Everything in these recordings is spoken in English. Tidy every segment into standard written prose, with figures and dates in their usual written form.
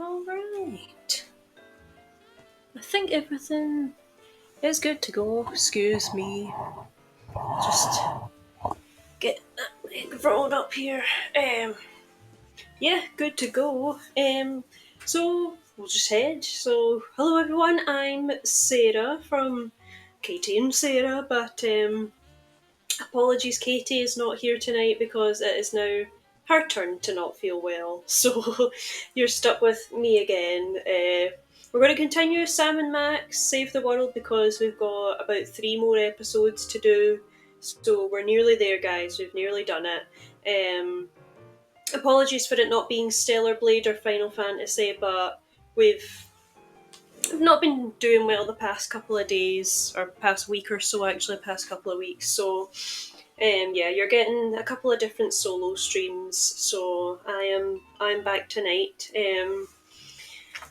Alright. I think everything is good to go. Excuse me. Just get that leg rolled up here. Yeah, good to go. So we'll just head. So hello everyone, I'm Sarah from Katie and Sarah, but apologies, Katie is not here tonight because it is now her turn to not feel well. So you're stuck with me again. We're going to continue Sam and Max Save the World because we've got about 3 more episodes to do. So we're nearly there, guys. We've nearly done it. Apologies for it not being Stellar Blade or Final Fantasy, but we've not been doing well the past couple of days, or past week or so actually, past couple of weeks. So yeah, you're getting a couple of different solo streams. So I'm back tonight.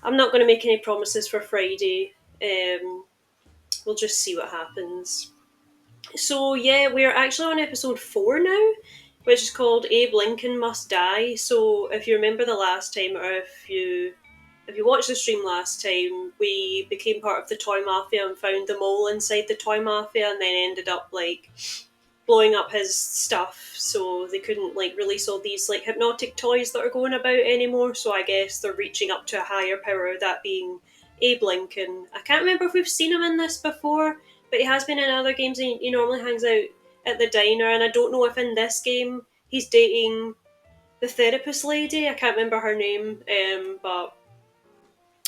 I'm not going to make any promises for Friday. We'll just see what happens. So yeah, we're actually on episode 4 now, which is called Abe Lincoln Must Die. So if you remember the last time, or if you watched the stream last time, we became part of the Toy Mafia and found the mole inside the Toy Mafia, and then ended up like blowing up his stuff, so they couldn't like release all these like hypnotic toys that are going about anymore. So I guess they're reaching up to a higher power, that being Abe Lincoln. I can't remember if we've seen him in this before, but he has been in other games, and he normally hangs out at the diner, and I don't know if in this game he's dating the therapist lady. I can't remember her name, but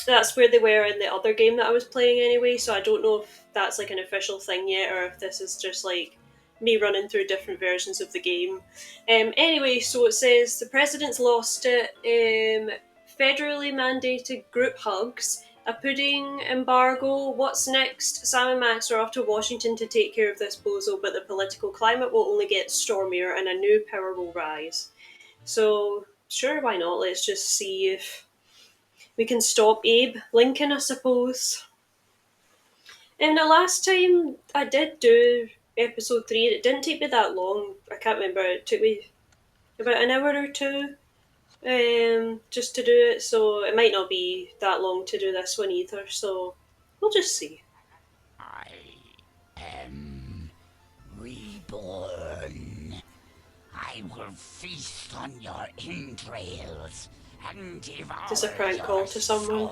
that's where they were in the other game that I was playing anyway, so I don't know if that's like an official thing yet, or if this is just like me running through different versions of the game. Anyway, so it says the president's lost it. Federally mandated group hugs, a pudding embargo. What's next? Sam and Max are off to Washington to take care of this bozo, but the political climate will only get stormier and a new power will rise. So, sure, why not? Let's just see if we can stop Abe Lincoln, I suppose. And the last time I did do episode 3, it didn't take me that long. I can't remember. It took me about an hour or two just to do it, so it might not be that long to do this one either, so we'll just see. I am reborn. I will feast on your entrails and devour Is this a prank call to someone?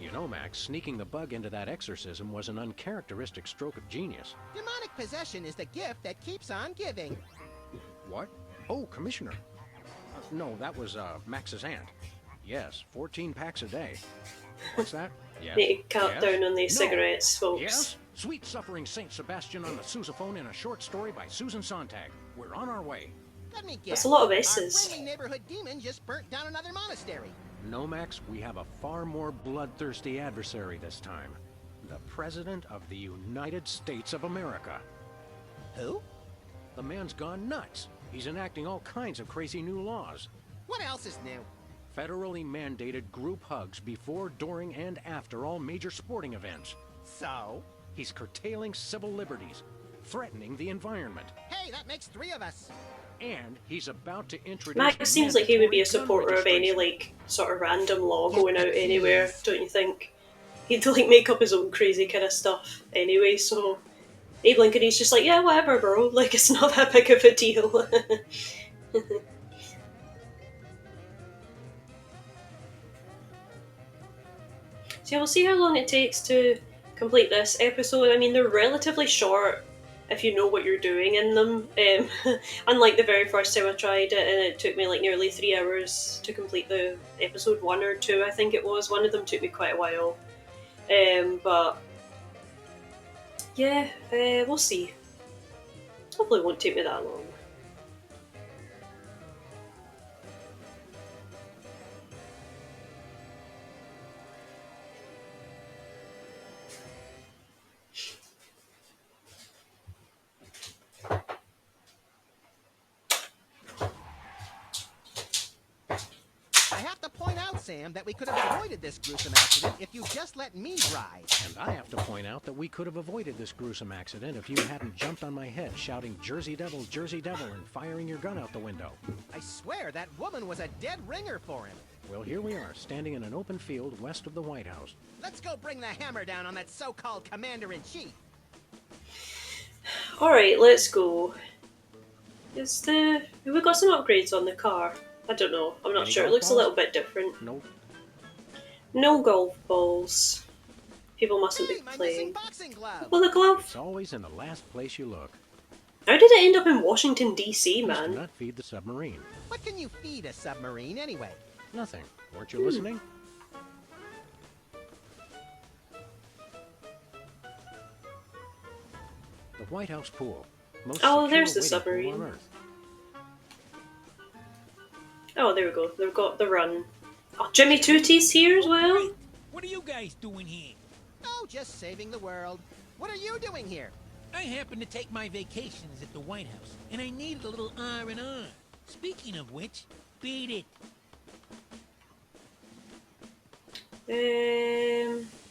You know, Max, sneaking the bug into that exorcism was an uncharacteristic stroke of genius. Demonic possession is the gift that keeps on giving. What? Oh, Commissioner. No, that was Max's aunt. Yes, 14 packs a day. What's that? Yes. Need to cut Yes. down on these No. cigarettes, folks. Yes? Sweet Suffering Saint Sebastian on the sousaphone in a short story by Susan Sontag. We're on our way. Let me guess. That's a lot of Our S's. friendly neighborhood demon just burnt down another monastery. No, Max, we have a far more bloodthirsty adversary this time. The President of the United States of America. Who? The man's gone nuts. He's enacting all kinds of crazy new laws. What else is new? Federally mandated group hugs before, during, and after all major sporting events. So? He's curtailing civil liberties, threatening the environment, Hey, that makes 3 of us. and he's about to introduce... Max seems like he would be a mandatory gun supporter of any registration. like sort of random law going out anywhere, don't you think? He'd like make up his own crazy kind of stuff anyway, so Abe Lincoln, he's just like, yeah, whatever, bro, like it's not that big of a deal. So yeah, we'll see how long it takes to complete this episode. I mean, they're relatively short if you know what you're doing in them. Unlike the very first time I tried it, and it took me like nearly 3 hours to complete the episode 1 or 2, I think it was. One of them took me quite a while. But yeah, we'll see. Hopefully it won't take me that long. I have to point out, Sam, that we could have avoided this gruesome accident if you just let me drive. And I have to point out that we could have avoided this gruesome accident if you hadn't jumped on my head shouting Jersey Devil, and firing your gun out the window. I swear that woman was a dead ringer for him. Well, here we are, standing in an open field west of the White House. Let's go bring the hammer down on that so-called commander-in-chief. Alright, let's go. Have we got some upgrades on the car? I don't know. I'm not Any sure. It golf looks a balls? little bit different. Nope. No golf balls. People mustn't Hey, be my missing playing. boxing glove. Well, the glove. It's always in the last place you look. How did it end up in Washington, D.C., Please do man? not feed the submarine. What can you feed a submarine anyway? Nothing. Weren't you listening? The White House pool. Most Oh, secure there's the waiting pool submarine. on Earth. Oh, there we go. They've got the run. Oh, Jimmy Tootie's here as well. What are you guys doing here? Oh, just saving the world. What are you doing here? I happen to take my vacations at the White House, and I needed a little R&R. Speaking of which, beat it.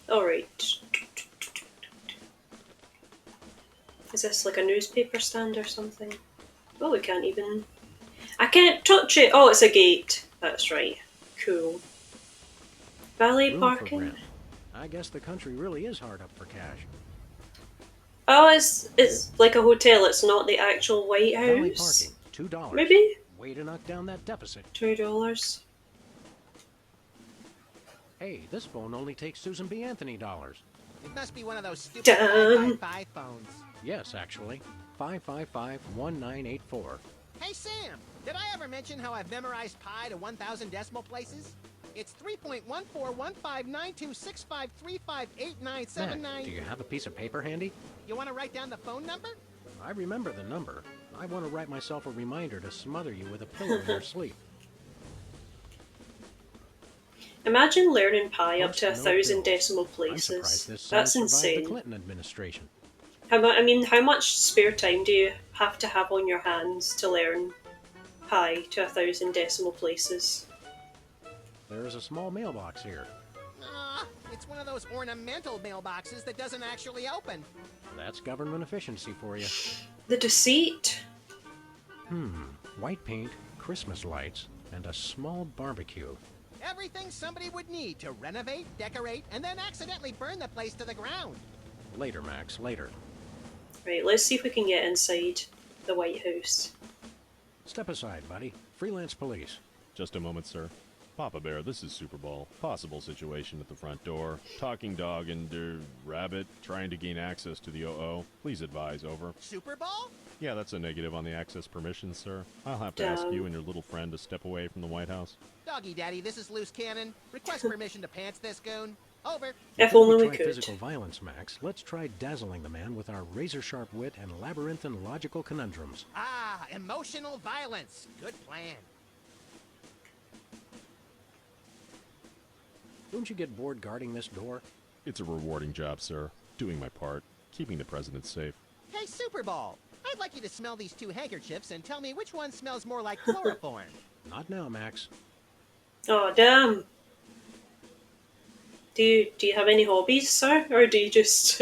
Alright. Is this like a newspaper stand or something? Oh, we can't even... I can't touch it! Oh, it's a gate. That's right. Cool. Valet Room for parking? rent. I guess the country really is hard up for cash. Oh, it's like a hotel. It's not the actual White Valet House. parking, $2. Maybe? Way to knock down that deficit. $2. Hey, this phone only takes Susan B. Anthony dollars. It must be one of those stupid Damn. 555 phones. Yes, actually. 555-1984. Hey, Sam, did I ever mention how I've memorized pi to 1,000 decimal places? It's 3.14159265358979. Matt, do you have a piece of paper handy? You want to write down the phone number? I remember the number. I want to write myself a reminder to smother you with a pillow in your sleep. Imagine learning pi up First, to no 1,000 bills. decimal I'm places. surprised this That's survived the insane. Clinton administration. How much spare time do you have to have on your hands to learn pi to 1,000 decimal places? There is a small mailbox here. It's one of those ornamental mailboxes that doesn't actually open. That's government efficiency for you. The deceit. White paint, Christmas lights, and a small barbecue. Everything somebody would need to renovate, decorate, and then accidentally burn the place to the ground. Later, Max, later. Right, let's see if we can get inside the White House. Step aside, buddy. Freelance police. Just a moment, sir. Papa Bear, this is Super Bowl. Possible situation at the front door. Talking dog and, rabbit trying to gain access to the OO. Please advise, over. Super Bowl? Yeah, that's a negative on the access permissions, sir. I'll have to ask Damn. you and your little friend to step away from the White House. Doggy Daddy, this is Loose Cannon. Request permission to pants this goon. Over. If Before only we try could. physical violence, Max, let's try dazzling the man with our razor-sharp wit and labyrinthine logical conundrums. Ah, emotional violence. Good plan. Don't you get bored guarding this door? It's a rewarding job, sir. Doing my part. Keeping the president safe. Hey, Super Bowl. I'd like you to smell these two handkerchiefs and tell me which one smells more like chloroform. Not now, Max. Oh, damn. Do you have any hobbies, sir? Or do you just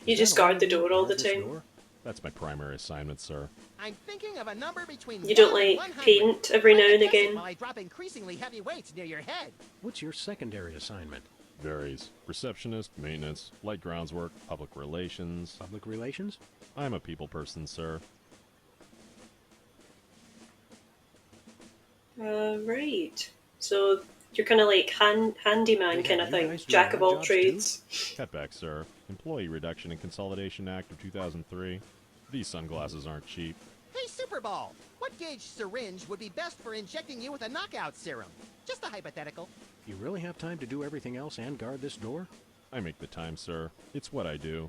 you just guard the door all the time? That's my primary assignment, sir. I'm thinking of a number between You don't 1 and like 100. paint every now Try to and guess it again? While I drop increasingly heavy weights near your head. What's your secondary assignment? Varies. Receptionist, maintenance, light grounds work, public relations. Public relations? I'm a people person, sir. Right. So you're kind of like handyman They kind have of you thing, guys do jack of all odd jobs, trades. Cutback, sir. Employee Reduction and Consolidation Act of 2003. These sunglasses aren't cheap. Hey, Super Bowl. What gauge syringe would be best for injecting you with a knockout serum? Just a hypothetical. You really have time to do everything else and guard this door? I make the time, sir. It's what I do.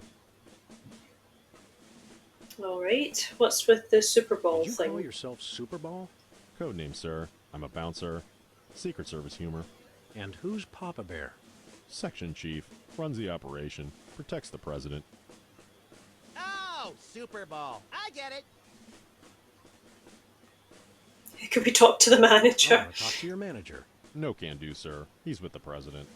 All right. What's with the Super Bowl Did you call thing? yourself Super Ball? Codename, sir. I'm a bouncer. Secret Service humor. And who's Papa Bear? Section chief. Runs the operation. Protects the president. Oh, Super Bowl. I get it. Could we talk to the I manager? want to talk to your manager. No can do, sir. He's with the president.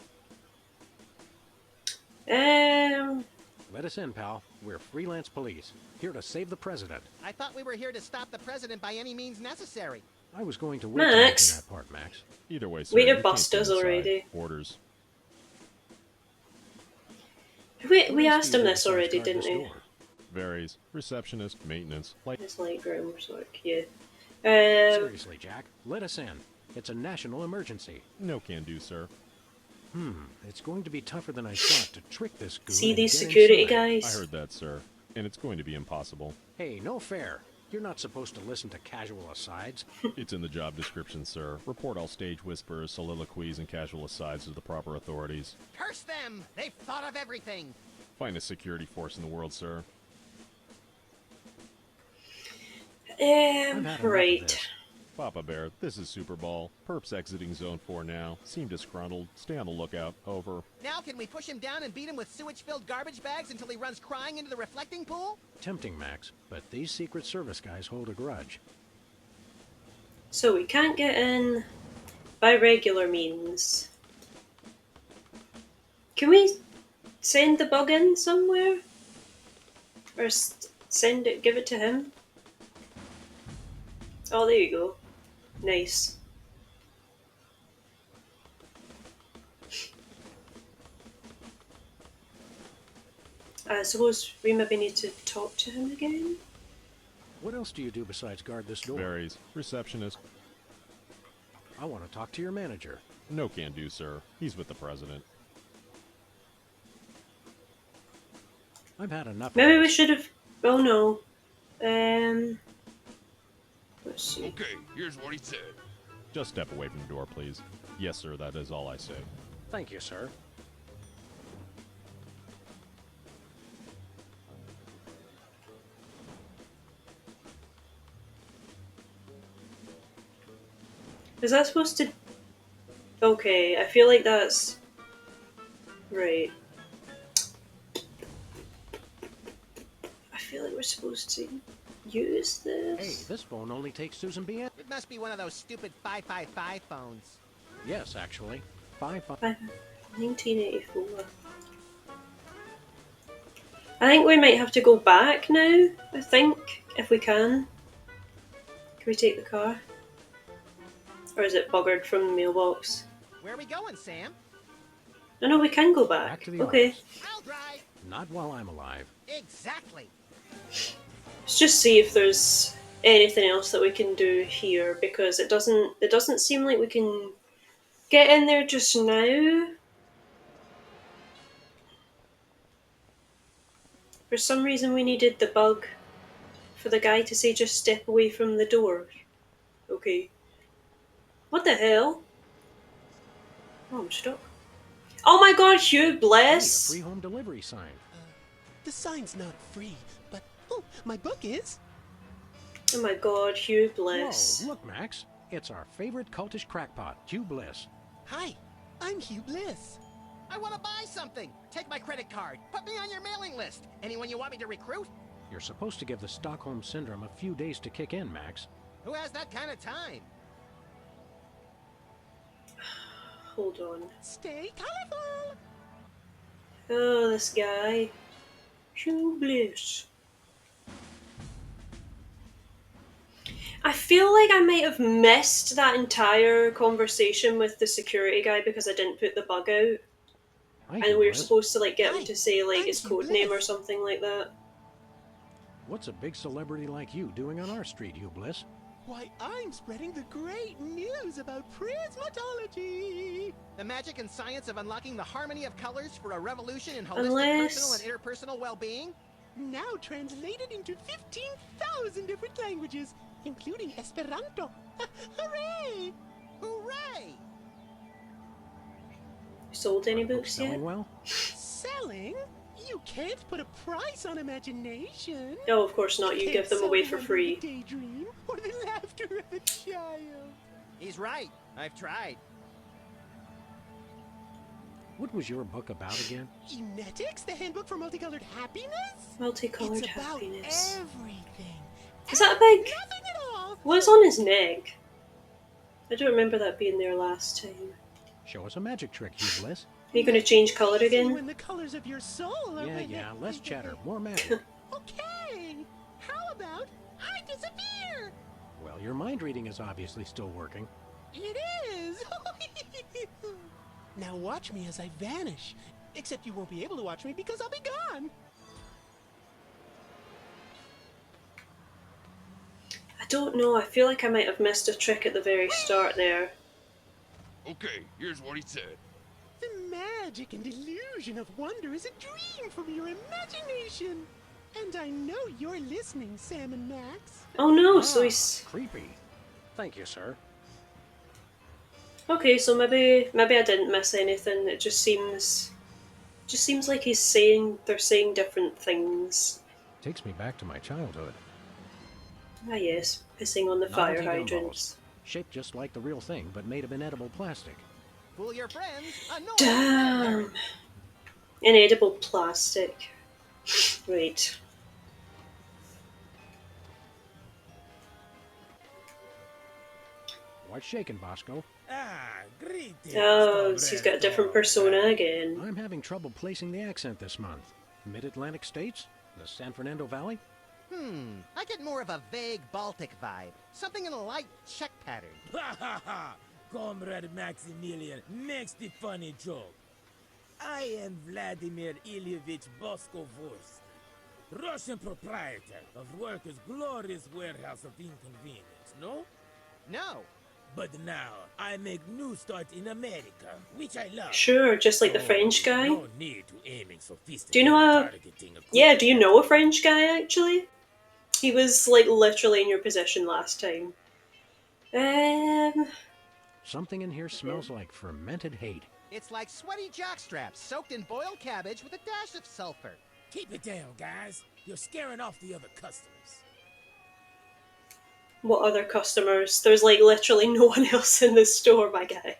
Let us in, pal. We're freelance police, here to save the president. I thought we were here to stop the president by any means necessary. I was going to wait to mention Max? that part, Max. Either way, sir, Way to you can't bust come us inside. already. Orders. We What else asked do you him do this besides already, guard didn't this we? door? Varies. Receptionist, maintenance, light. His light room, so like, yeah. Seriously, Jack, let us in. It's a national emergency. No can do, sir. It's going to be tougher than I thought to trick this goon. See and these get security inside. I guys? heard that, sir. And it's going to be impossible. Hey, no fair. You're not supposed to listen to casual asides. It's in the job description, sir. Report all stage whispers, soliloquies, and casual asides to the proper authorities. Curse them! They've thought of everything. Finest security force in the world, sir. I've had enough of Right. this. Papa Bear, this is Super Ball. Perps exiting Zone 4 now. Seem disgruntled. Stay on the lookout. Over. Now can we push him down and beat him with sewage-filled garbage bags until he runs crying into the reflecting pool? Tempting, Max, but these Secret Service guys hold a grudge. So we can't get in by regular means. Can we send the bug in somewhere? Or send it, give it to him? Oh, there you go. Nice. I suppose we maybe need to talk to him again? What else do you do besides guard this door? Varies. Receptionist. I want to talk to your manager. No can do, sir. He's with the president. I've had enough. Maybe of we this. should have... Oh no. Let's see. Okay, here's what he said. Just step away from the door, please. Yes, sir, that is all I say. Thank you, sir. Is that supposed to... Okay, I feel like that's... Right. I feel like we're supposed to use Hey, this. this phone only takes Susan B. It must be one of those stupid 555 phones. Yes, actually. 5. 1984. I think we might have to go back now, I think, if we can. Can we take the car? Or is it buggered from the mailbox? Where are we going, Sam? No, we can go back. Back to the Okay. office. I'll drive. Not while I'm alive. Exactly. Let's just see if there's anything else that we can do here, because it doesn't seem like we can get in there just now. For some reason we needed the bug for the guy to say just step away from the door. Okay. What the hell? Oh, I'm stuck. Oh my god, Hugh, Hey, a bless! free home delivery sign. The sign's not free, but oh, my book is. Oh my god, Hugh, bless. Whoa, look, Max. It's our favorite cultish crackpot, Hugh Bliss. Hi, I'm Hugh Bliss. I want to buy something. Take my credit card. Put me on your mailing list. Anyone you want me to recruit? You're supposed to give the Stockholm Syndrome a few days to kick in, Max. Who has that kind of time? Hold on. Stay colorful. Oh, this guy. Hugh Bliss. I feel like I might have missed that entire conversation with the security guy because I didn't put the bug out. Hi, And Hugh we were Bliss. supposed to like get him Hi, to say like I'm his Hugh code name or Bliss. something like that. What's a big celebrity like you doing on our street, Hugh Bliss? Why, I'm spreading the great news about prismatology. The magic and science of unlocking the harmony of colors for a revolution in holistic Unless- personal and interpersonal well-being? Now translated into 15,000 different languages, including Esperanto. Hooray! Hooray! Sold any Are books books yet? selling well? Selling? You can't put a price on imagination. No, of course not. You Can't give them sell away the for wonder of free. a daydream or the laughter of a child. He's right. I've tried. What was your book about again? Emetics, the handbook for multicolored happiness? Multicolored It's about happiness. everything. Is that a big... Nothing at all. What's on his neck? I don't remember that being there last time. Show us a magic trick, Hugh Bliss. Are you going to change colour See again? when the colors of your soul are Yeah, less chatter, more magic. Okay. How about I disappear? Well, your mind reading is obviously still working. It is! Now watch me as I vanish. Except you won't be able to watch me because I'll be gone. I don't know, I feel like I might have missed a trick at the very start there. Okay, here's what he said. The magic and illusion of wonder is a dream from your imagination. And I know you're listening, Sam and Max. Oh no, so he's... Creepy. Thank you, sir. Okay, so maybe I didn't miss anything. It just seems like they're saying different things. Takes me back to my childhood. Ah yes, pissing on the fire Novelty hydrants. gumbos. Shaped just like the real thing, but made of inedible plastic. Fool your friends, annoy your Damn! grandparents. Inedible plastic. Right. What's shaking, Bosco? Ah, greetings. Oh, so he's got a different persona again. I'm having trouble placing the accent this month. Mid-Atlantic states? The San Fernando Valley? I get more of a vague Baltic vibe. Something in a light Czech pattern. Ha ha ha! Comrade Maximilian makes the funny joke. I am Vladimir Ilyevich Bosco-Vorst, Russian proprietor of Workers' glorious warehouse of inconvenience, no? No. But now, I make new start in America, which I love. Sure, just like the French guy. No need to aiming sophisticated Do you know a... targeting Yeah, do you know a French guy, actually? He was, like, literally in your position last time. Something in here smells like fermented hate. It's like sweaty jockstraps soaked in boiled cabbage with a dash of sulfur. Keep it down, guys. You're scaring off the other customers. What other customers? There's, like, literally no one else in the store, my guy.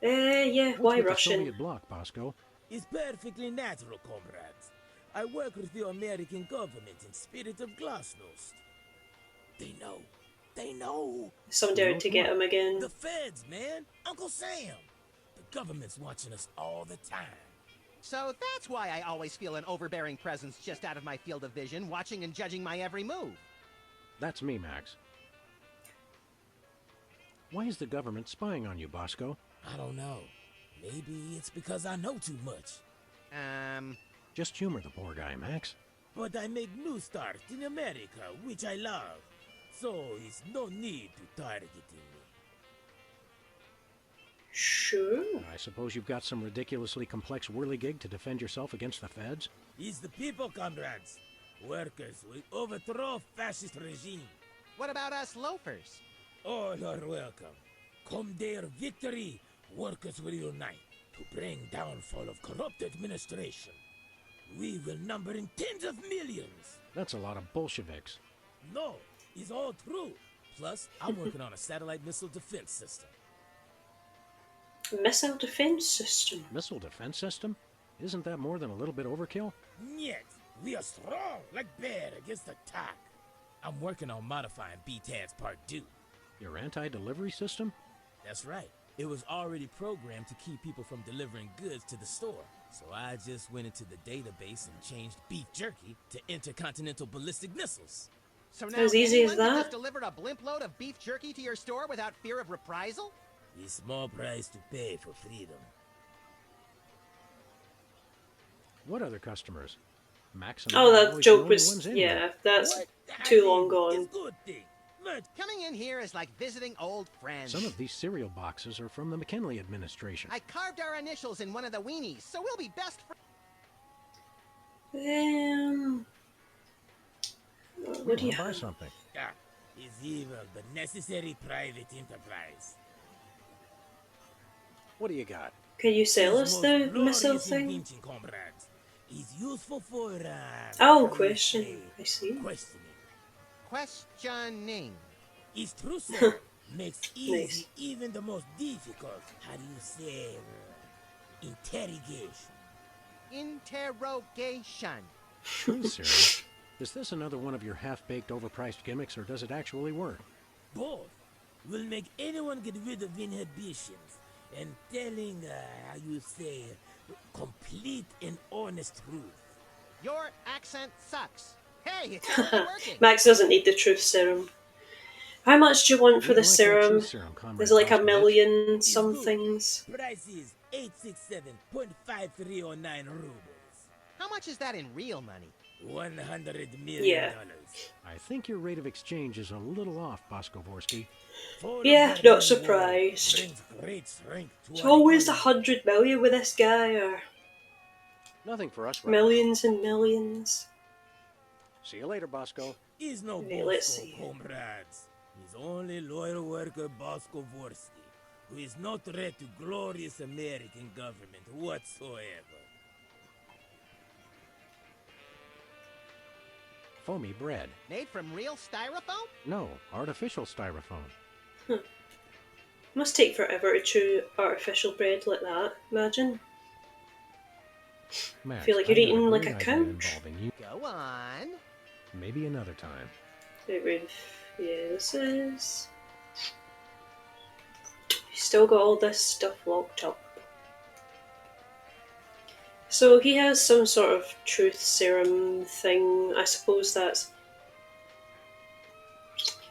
Yeah, What's why with the Russian? Soviet bloc, Bosco? It's perfectly natural, comrades. I work with the American government in spirit of glasnost. They know. They know. Someone dared to get him again. The feds, man. Uncle Sam. The government's watching us all the time. So that's why I always feel an overbearing presence just out of my field of vision, watching and judging my every move. That's me, Max. Why is the government spying on you, Bosco? I don't know. Maybe it's because I know too much. Just humor the poor guy, Max. But I make new start in America, which I love. So it's no need to targeting me. Sure. I suppose you've got some ridiculously complex whirligig to defend yourself against the feds? It's the people, comrades. Workers will overthrow fascist regime. What about us loafers? All are welcome. Come their victory, workers will unite to bring downfall of corrupt administration. We will number in tens of millions. That's a lot of Bolsheviks. No, it's all true. Plus, I'm working on a satellite missile defense system. Missile defense system. Missile defense system? Isn't that more than a little bit overkill? Yet, we are strong like bear against attack. I'm working on modifying B-TADS Part 2. Your anti-delivery system? That's right. It was already programmed to keep people from delivering goods to the store. So I just went into the database and changed beef jerky to intercontinental ballistic missiles. So now As easy as anyone can that? just deliver a blimp load of beef jerky to your store without fear of reprisal? A small price to pay for freedom. What other customers? Max and Oh, I are that always the joke only was... ones in Yeah, here. that's What? too long gone. It's good thing. But Coming in here is like visiting old friends. Some of these cereal boxes are from the McKinley administration. I carved our initials in one of the weenies, so we'll be best friends. What do you I'll buy have? something. it's evil, but necessary private enterprise. What do you got? Can you sell us His the most missile glorious thing? invention, comrades. Is useful for Oh, how do you question. say, I see. questioning. Questioning. Is true, sir. Makes easy Nice. even the most difficult. How do you say? Interrogation. Interrogation. True, Cyril. Is this another one of your half-baked, overpriced gimmicks, or does it actually work? Both will make anyone get rid of inhibitions and telling, how you say, complete and honest truth. Your accent sucks. Hey, it's already working. Max doesn't need the truth serum. How much do you want for We'd the like that serum? cheese serum, Comrade There's like a Boscovich. million It's some good. things. Price is 867.5309 rubles. How much is that in real money? $100 million. Yeah. I think your rate of exchange is a little off, Boskovorsky. Full of Yeah, barbarian not war surprised. brings great strength to It's our always economy. 100 million with this guy, or Nothing for us right millions and millions. now. See you later, Bosco. He's no Okay, let's Bosco, see. comrades. He's only loyal worker Bosco Vorsky, who is no threat to glorious American government whatsoever. Foamy bread. Made from real styrofoam? No, artificial styrofoam. Must take forever to chew artificial bread like that, imagine. Max, Feel like you're I've got eating like great a idea couch. involving you. Go on. Maybe another time. Get rid of, yeah, this is... Still got all this stuff locked up. So he has some sort of truth serum thing. I suppose that's...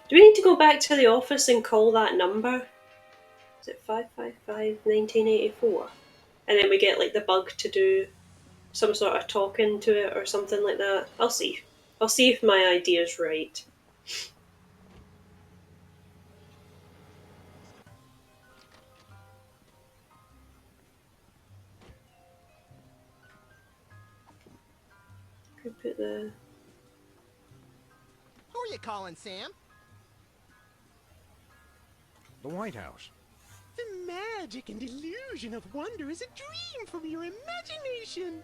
Do we need to go back to the office and call that number? Is it 555-1984? And then we get like the bug to do some sort of talking to it or something like that. I'll see. I'll see if my idea's right. Could put the... Who are you calling, Sam? The White House. The magic and illusion of wonder is a dream from your imagination.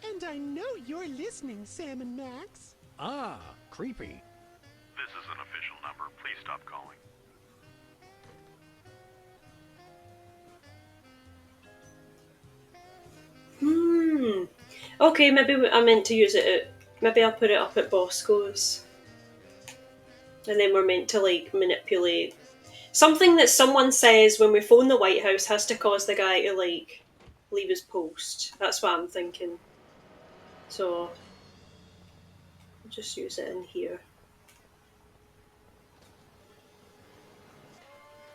And I know you're listening, Sam and Max. Ah, creepy. This is an official number. Please stop calling. Okay, maybe I meant to use it at... Maybe I'll put it up at Bosco's. And then we're meant to, like, manipulate... Something that someone says when we phone the White House has to cause the guy to, like, leave his post. That's what I'm thinking. So... I'll just use it in here.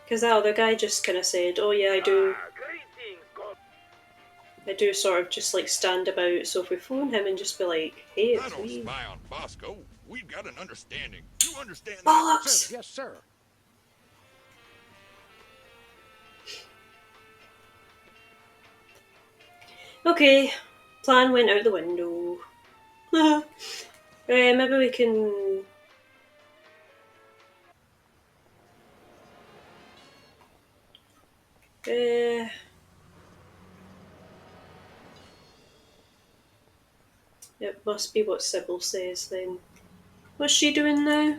Because that other guy just kind of said, oh yeah, I do sort of just like stand about, so if we phone him and just be like, hey, I it's don't me. spy on Bosco. We've got an understanding. You understand that? Bollocks! Sir, yes, sir. Okay, plan went out the window. Maybe we can... It must be what Sybil says then. What's she doing now?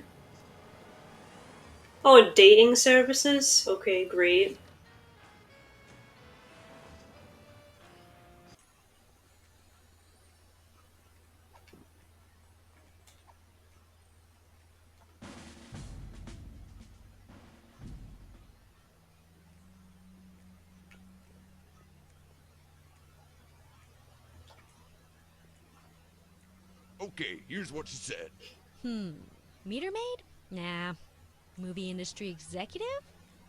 Oh, dating services? Okay, great. Okay, here's what she said. Meter maid? Nah. Movie industry executive?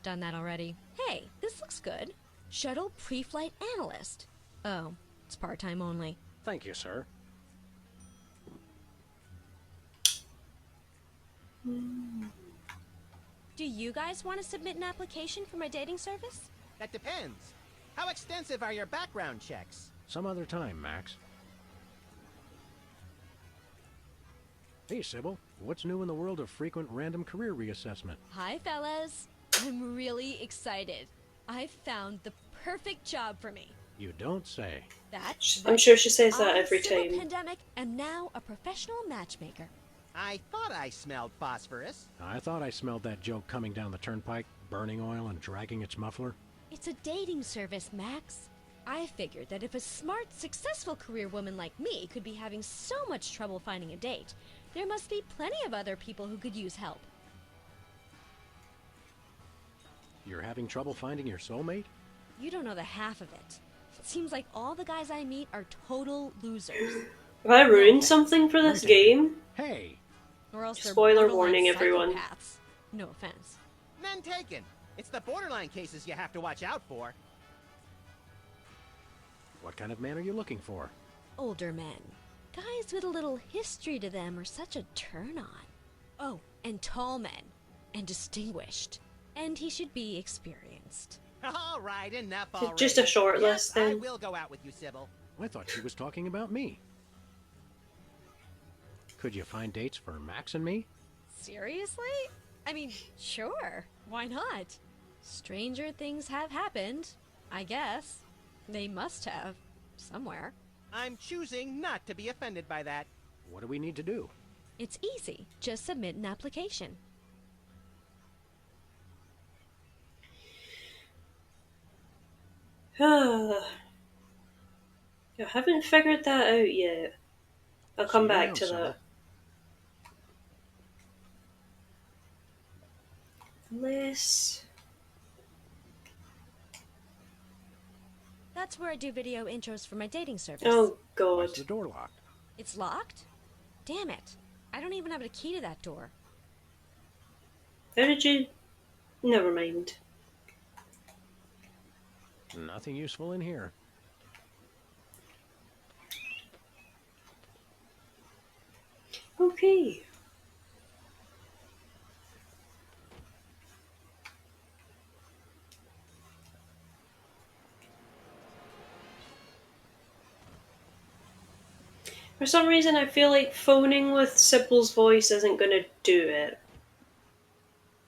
Done that already. Hey, this looks good. Shuttle pre-flight analyst. Oh, it's part-time only. Thank you, sir. Do you guys want to submit an application for my dating service? That depends. How extensive are your background checks? Some other time, Max. Hey, Sybil. What's new in the world of frequent random career reassessment? Hi, fellas. I'm really excited. I found the perfect job for me. You don't say. That's I'm right. sure she says that I, every Sybil time. Pandemic, am now a professional matchmaker. I thought I smelled phosphorus. I thought I smelled that joke coming down the turnpike, burning oil and dragging its muffler. It's a dating service, Max. I figured that if a smart, successful career woman like me could be having so much trouble finding a date, there must be plenty of other people who could use help. You're having trouble finding your soulmate? You don't know the half of it. It seems like all the guys I meet are total losers. Have I ruined something for this game? Hey! Or else they're Spoiler borderline warning, everyone. psychopaths. No offense. None taken. It's the borderline cases you have to watch out for. What kind of man are you looking for? Older men. Guys with a little history to them are such a turn-on. Oh, and tall men. And distinguished. And he should be experienced. All right, enough already. Just a short Yes, list I then. will go out with you, Sybil. I thought she was talking about me. Could you find dates for Max and me? Seriously? I mean, sure. Why not? Stranger things have happened, I guess. They must have. Somewhere. I'm choosing not to be offended by that. What do we need to do? It's easy. Just submit an application. I haven't figured that out yet. I'll come See you back around, to Sybil. that. Unless... That's where I do video intros for my dating service. Oh Why's god. the door locked? It's locked? Damn it. I don't even have a key to that door. How did you... Never mind. Nothing useful in here. Okay. For some reason I feel like phoning with Sybil's voice isn't going to do it.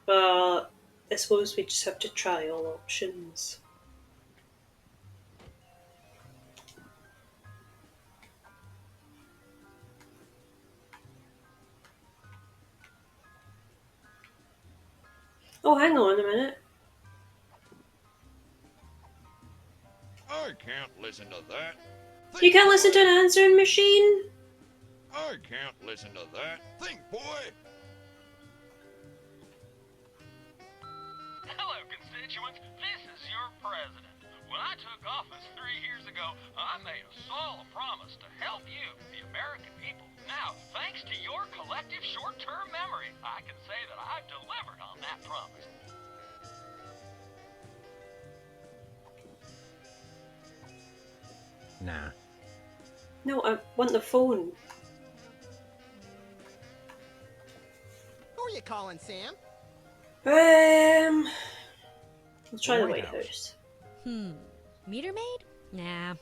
But I suppose we just have to try all options. Oh, hang on a minute. I can't listen to that. You can't listen to an answering machine? I can't listen to that. Think, boy. Hello, constituents. This is your president. When I took office 3 years ago, I made a solemn promise to help you, the American people. Now, thanks to your collective short-term memory, I can say that I've delivered on that promise. Nah. No, I want the phone. Who are you calling, Sam? Let's try the White House. Meter maid? Nah.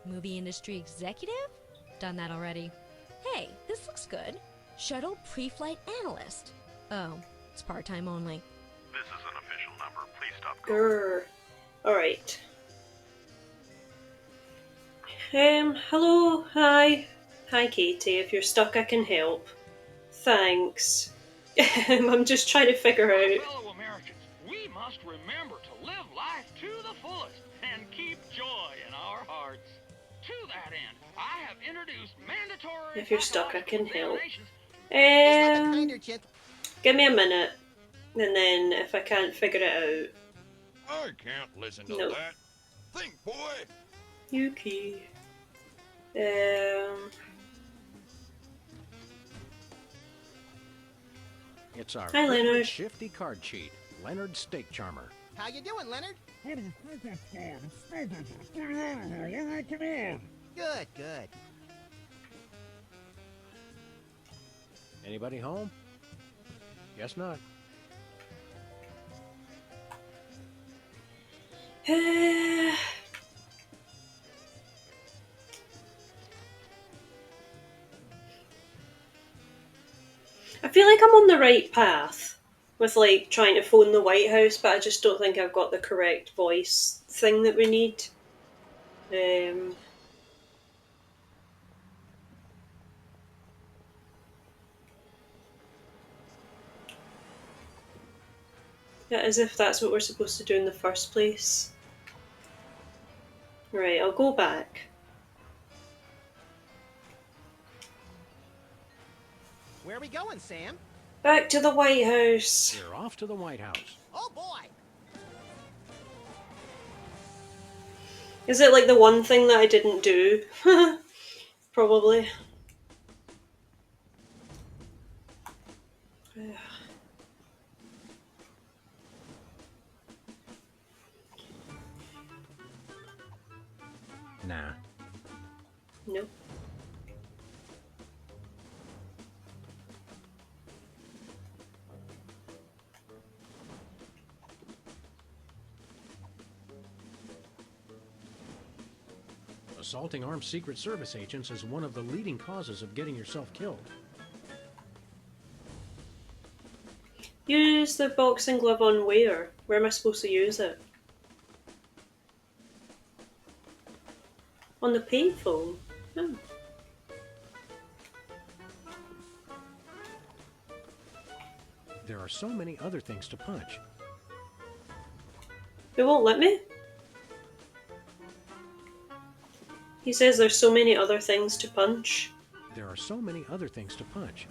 Movie industry executive? Done that already. Hey, this looks good. Shuttle pre-flight analyst. Oh, it's part-time only. This is an official number. Please stop calling. Grr. Alright. Hello, hi. Hi, Katie. If you're stuck, I can help. Thanks. I'm just trying to figure out. Fellow Americans, we must remember to live life to the fullest and keep joy in our hearts. To that end, I have introduced mandatory... If you're stuck, I can help. Kinder, gentle. Give me a minute. And then if I can't figure it I can't listen to No. that. Think, boy. out. Yuki. It's our Hi, favorite Leonard. shifty card cheat, Leonard Steak Charmer. How you doing, Leonard? Good, good. Anybody home? Guess not. I feel like I'm on the right path with like trying to phone the White House, but I just don't think I've got the correct voice thing that we need. Yeah, as if that's what we're supposed to do in the first place. Right, I'll go back. Where are we going, Sam? Back to the White House. We're off to the White House. Oh, boy. Is it like the one thing that I didn't do? Probably. Nah. Nope. Assaulting armed Secret Service agents is one of the leading causes of getting yourself killed. Use the boxing glove on where? Where am I supposed to use it? On the payphone? Oh. There are so many other things to punch. It won't let me? He says there's so many other things to punch. There are so many other things to punch.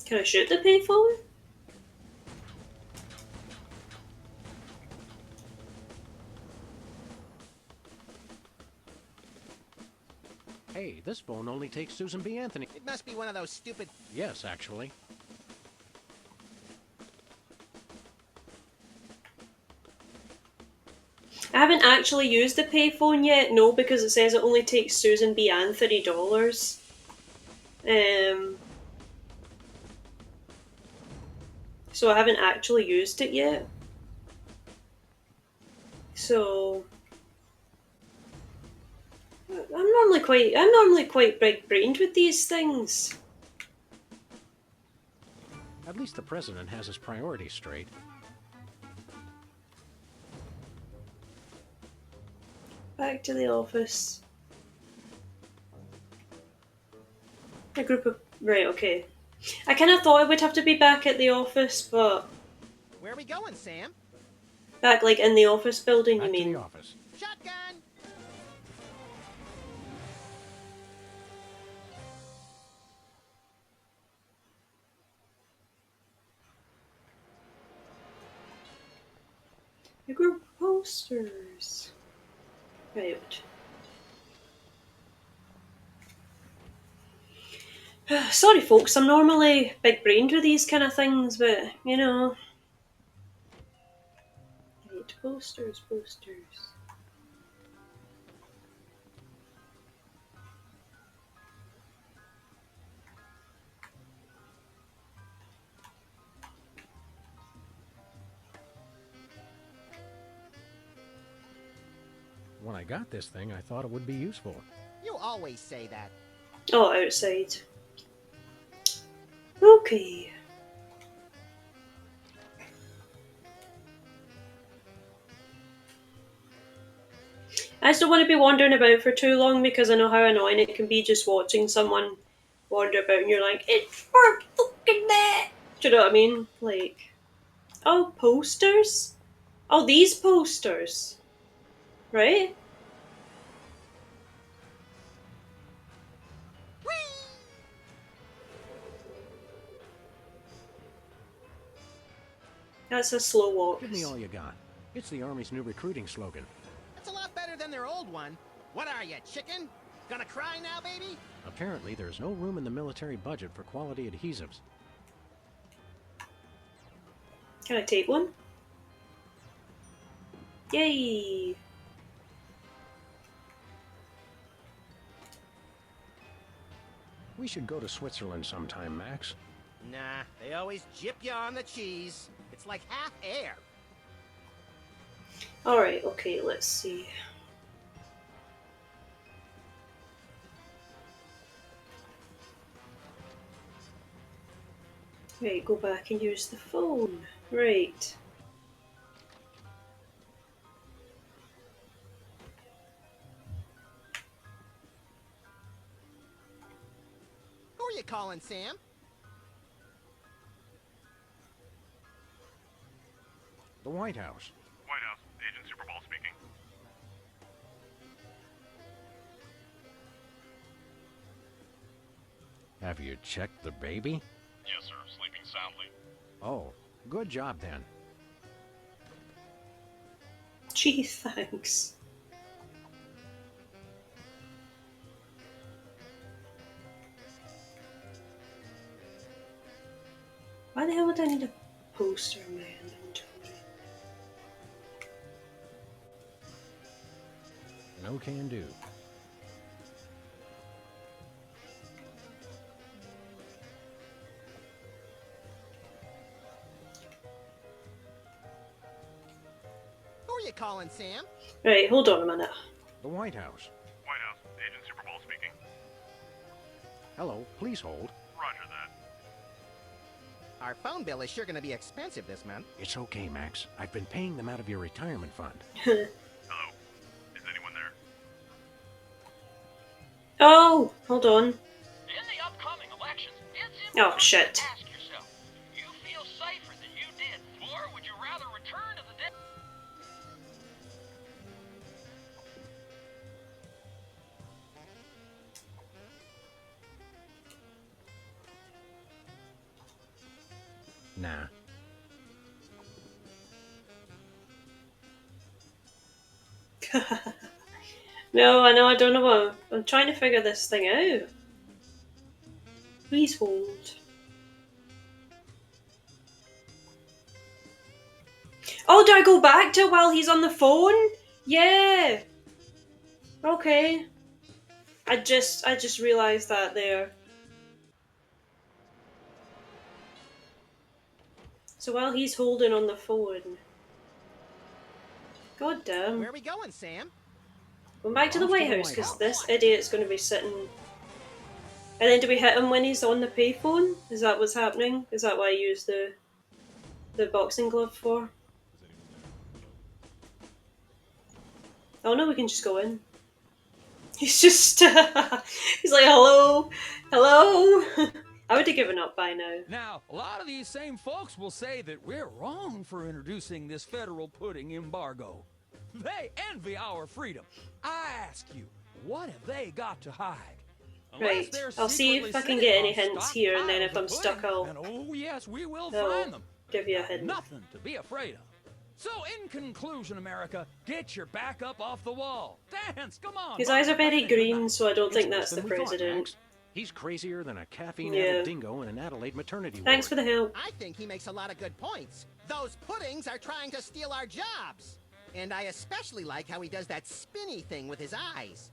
Can I shoot the payphone? Hey, this phone only takes Susan B. Anthony. It must be one of those stupid... Yes, actually. I haven't actually used the payphone yet, no, because it says it only takes Susan B. Anthony $. So I haven't actually used it yet. So I'm normally quite big-brained with these things. At least the president has his priorities straight. Back to the office. A group of... Right, okay. I kind of thought I would have to be back at the office, but... Where are we going, Sam? Back, like, in the office building, Back you to mean? the office. Shotgun! A group of posters. Right. Sorry, folks, I'm normally big-brained with these kind of things, but, you know... Right, posters. When I got this thing, I thought it would be useful. You always say that. Oh, outside. Okay. I just don't want to be wandering about for too long because I know how annoying it can be just watching someone wander about and you're like, it's for fucking that! Do you know what I mean? Like, oh, posters? Oh, these posters. Right? That's a slow walk. Give me all you got. It's the Army's new recruiting slogan. That's a lot better than their old one. What are you, chicken? Gonna cry now, baby? Apparently, there's no room in the military budget for quality adhesives. Can I take one? Yay! We should go to Switzerland sometime, Max. Nah, they always jip you on the cheese. It's like half air. Alright, okay, let's see. Right, go back and use the phone. Right. Who are you calling, Sam? The White House. White House, Agent Superball speaking. Have you checked the baby? Yes, sir. Sleeping soundly. Oh, good job then. Gee, thanks. Why the hell would I need a poster in my inventory? no can do. Who are you calling, Sam? Right, hold on a minute. The White House. White House, Agent Superball speaking. Hello, please hold. Roger that. Our phone bill is sure going to be expensive this month. It's okay, Max. I've been paying them out of your retirement fund. Hello? Is anyone there? Oh, hold on. In the upcoming elections, it's Oh, important shit. to ask yourself, you feel safer than you did, or would you rather return to the dead? Nah. No, I know, I don't know what. I'm trying to figure this thing out. Please hold. Oh, do I go back to while he's on the phone? Yeah. Okay. I just realised that there. So while he's holding on the phone. God damn. Where are we going, Sam? Going back to the Off to White the House White because House. this idiot's going to be sitting. And then do we hit him when he's on the payphone? Is that what's happening? Is that what I use the boxing glove for? Oh no, we can just go in. He's just he's like, hello, hello. I would have given up by now. Now, a lot of these same folks will say that we're wrong for introducing this federal pudding embargo. They envy our freedom. I ask you, what have they got to hide? Unless Right, they're I'll see if I can secretly get any sitting on hints here, and then if stockpiles of I'm stuck, pudding, I'll then, oh yes, we will I'll find them. give you a hint. Nothing to be afraid of. So, in conclusion, America, get your back up off the wall. Dance, come on. His eyes are very green, so I don't think It's that's worse the than we thought, president. Max. He's crazier than a caffeine-addled Yeah. dingo in an Adelaide maternity ward. Thanks for the help. I think he makes a lot of good points. Those puddings are trying to steal our jobs. And I especially like how he does that spinny thing with his eyes.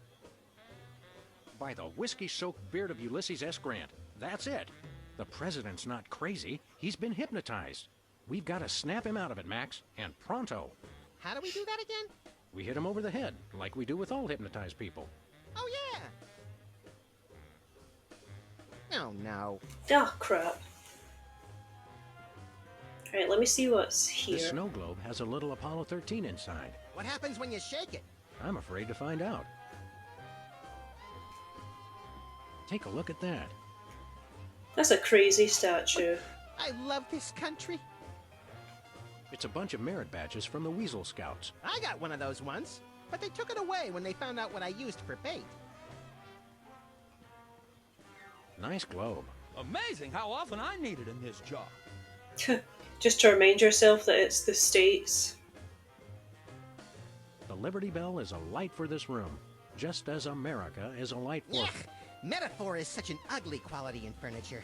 By the whiskey-soaked beard of Ulysses S. Grant. That's it. The president's not crazy. He's been hypnotized. We've got to snap him out of it, Max. And pronto. How do we do that again? We hit him over the head, like we do with all hypnotized people. Oh, yeah. Oh, no. Oh, crap. Alright, let me see what's The here. snow globe has a little Apollo 13 inside. What happens when you shake it? I'm afraid to find out. Take a look at that. That's a crazy statue. I love this country. It's a bunch of merit badges from the Weasel Scouts. I got one of those once, but they took it away when they found out what I used for bait. Nice globe. Amazing how often I need it in this job. Just to remind yourself that it's the States. The Liberty Bell is a light for this room, just as America is a light for... Yuck! Metaphor is such an ugly quality in furniture.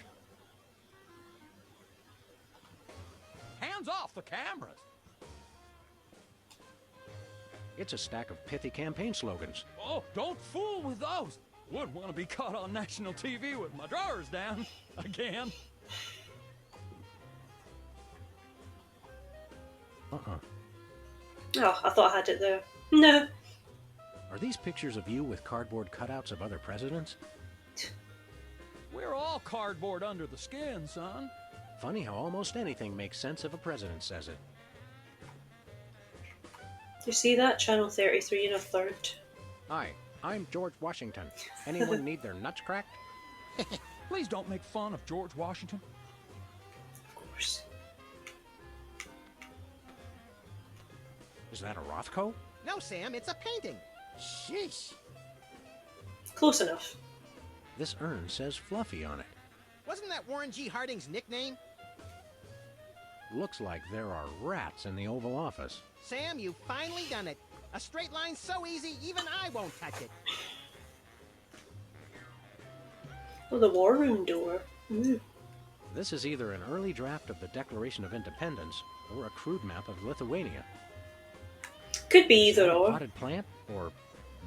Hands off the cameras. It's a stack of pithy campaign slogans. Oh, don't fool with those. Wouldn't want to be caught on national TV with my drawers down. Again. Uh-uh. Oh, I thought I had it there. No. Are these pictures of you with cardboard cutouts of other presidents? We're all cardboard under the skin, son. Funny how almost anything makes sense if a president says it. You see that? Channel 33 and a third. Hi, I'm George Washington. Anyone need their nuts cracked? Please don't make fun of George Washington. Of course. Is that a Rothko? No, Sam, it's a painting. Sheesh. Close enough. This urn says Fluffy on it. Wasn't that Warren G. Harding's nickname? Looks like there are rats in the Oval Office. Sam, you've finally done it. A straight line so easy, even I won't touch it. Oh, the war room door. Mm. This is either an early draft of the Declaration of Independence or a crude map of Lithuania. Could be Is that either a or. potted plant or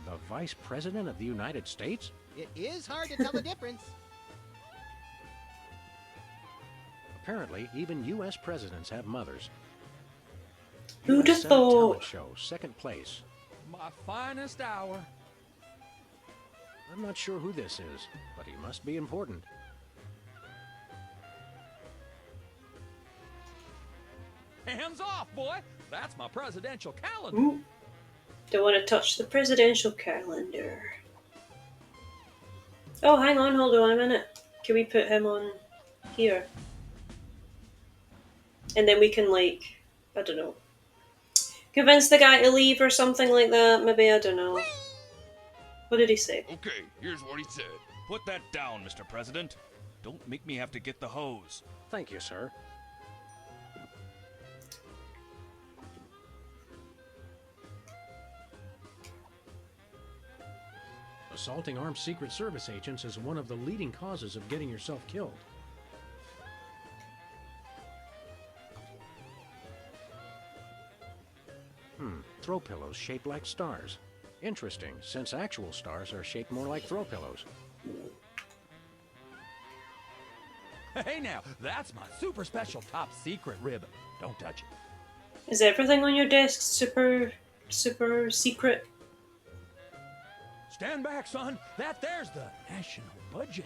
The Vice President of the United States? It is hard to tell the difference. Apparently, even U.S. presidents have mothers. Who'd US have Senate talent thought? show, second place. My finest hour. I'm not sure who this is, but he must be important. Hands off, boy! That's my presidential calendar. Ooh. Don't want to touch the presidential calendar. Oh, hang on, hold on a minute. Can we put him on here? And then we can, like, I don't know, convince the guy to leave or something like that. Maybe, I don't know. What did he say? Okay, here's what he said. Put that down, Mr. President. Don't make me have to get the hose. Thank you, sir. Assaulting armed Secret Service agents is one of the leading causes of getting yourself killed. Throw pillows shaped like stars. Interesting, since actual stars are shaped more like throw pillows. Hey now, that's my super special top secret ribbon. Don't touch it. Is everything on your desk super secret? Stand back, son. There's the national budget.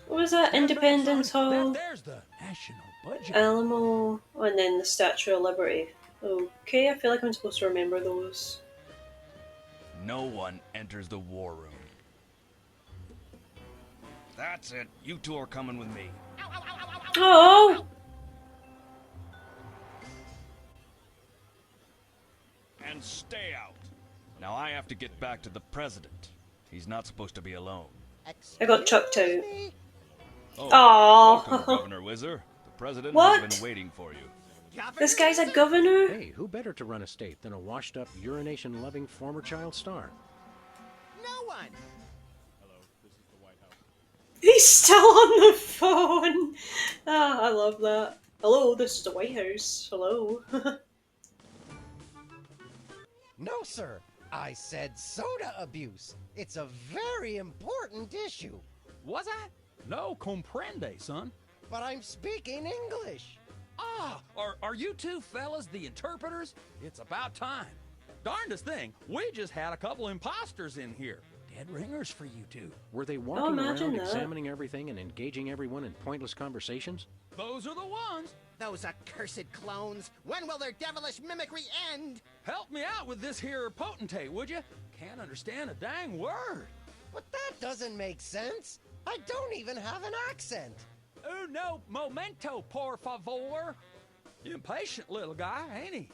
What was that? Independence Hall, There's the national budget. Alamo, and then the Statue of Liberty. Okay, I feel like I'm supposed to remember those. No one enters the war room. That's it. You two are coming with me. Oh! And stay out. Now I have to get back to the president. He's not supposed to be alone. I got chucked out. Oh, Aww. welcome, Governor Whizzer. The president What? has been waiting for you. This guy's a governor? Hey, who better to run a state than a washed-up, urination-loving former child star? No one. He's still on the phone! Ah, I love that. Hello, this is the White House. Hello. No, sir. I said soda abuse. It's a very important issue. Was I? No comprende, son. But I'm speaking English. Ah, are you two fellas the interpreters? It's about time. Darndest thing, we just had a couple imposters in here. Dead ringers for you two. Were they walking imagine around that. examining everything and engaging everyone in pointless conversations? Those are the ones. Those accursed clones. When will their devilish mimicry end? Help me out with this here potentate, would you? Can't understand a dang word. But that doesn't make sense. I don't even have an accent. Uno momento, por favor. Impatient little guy, ain't he?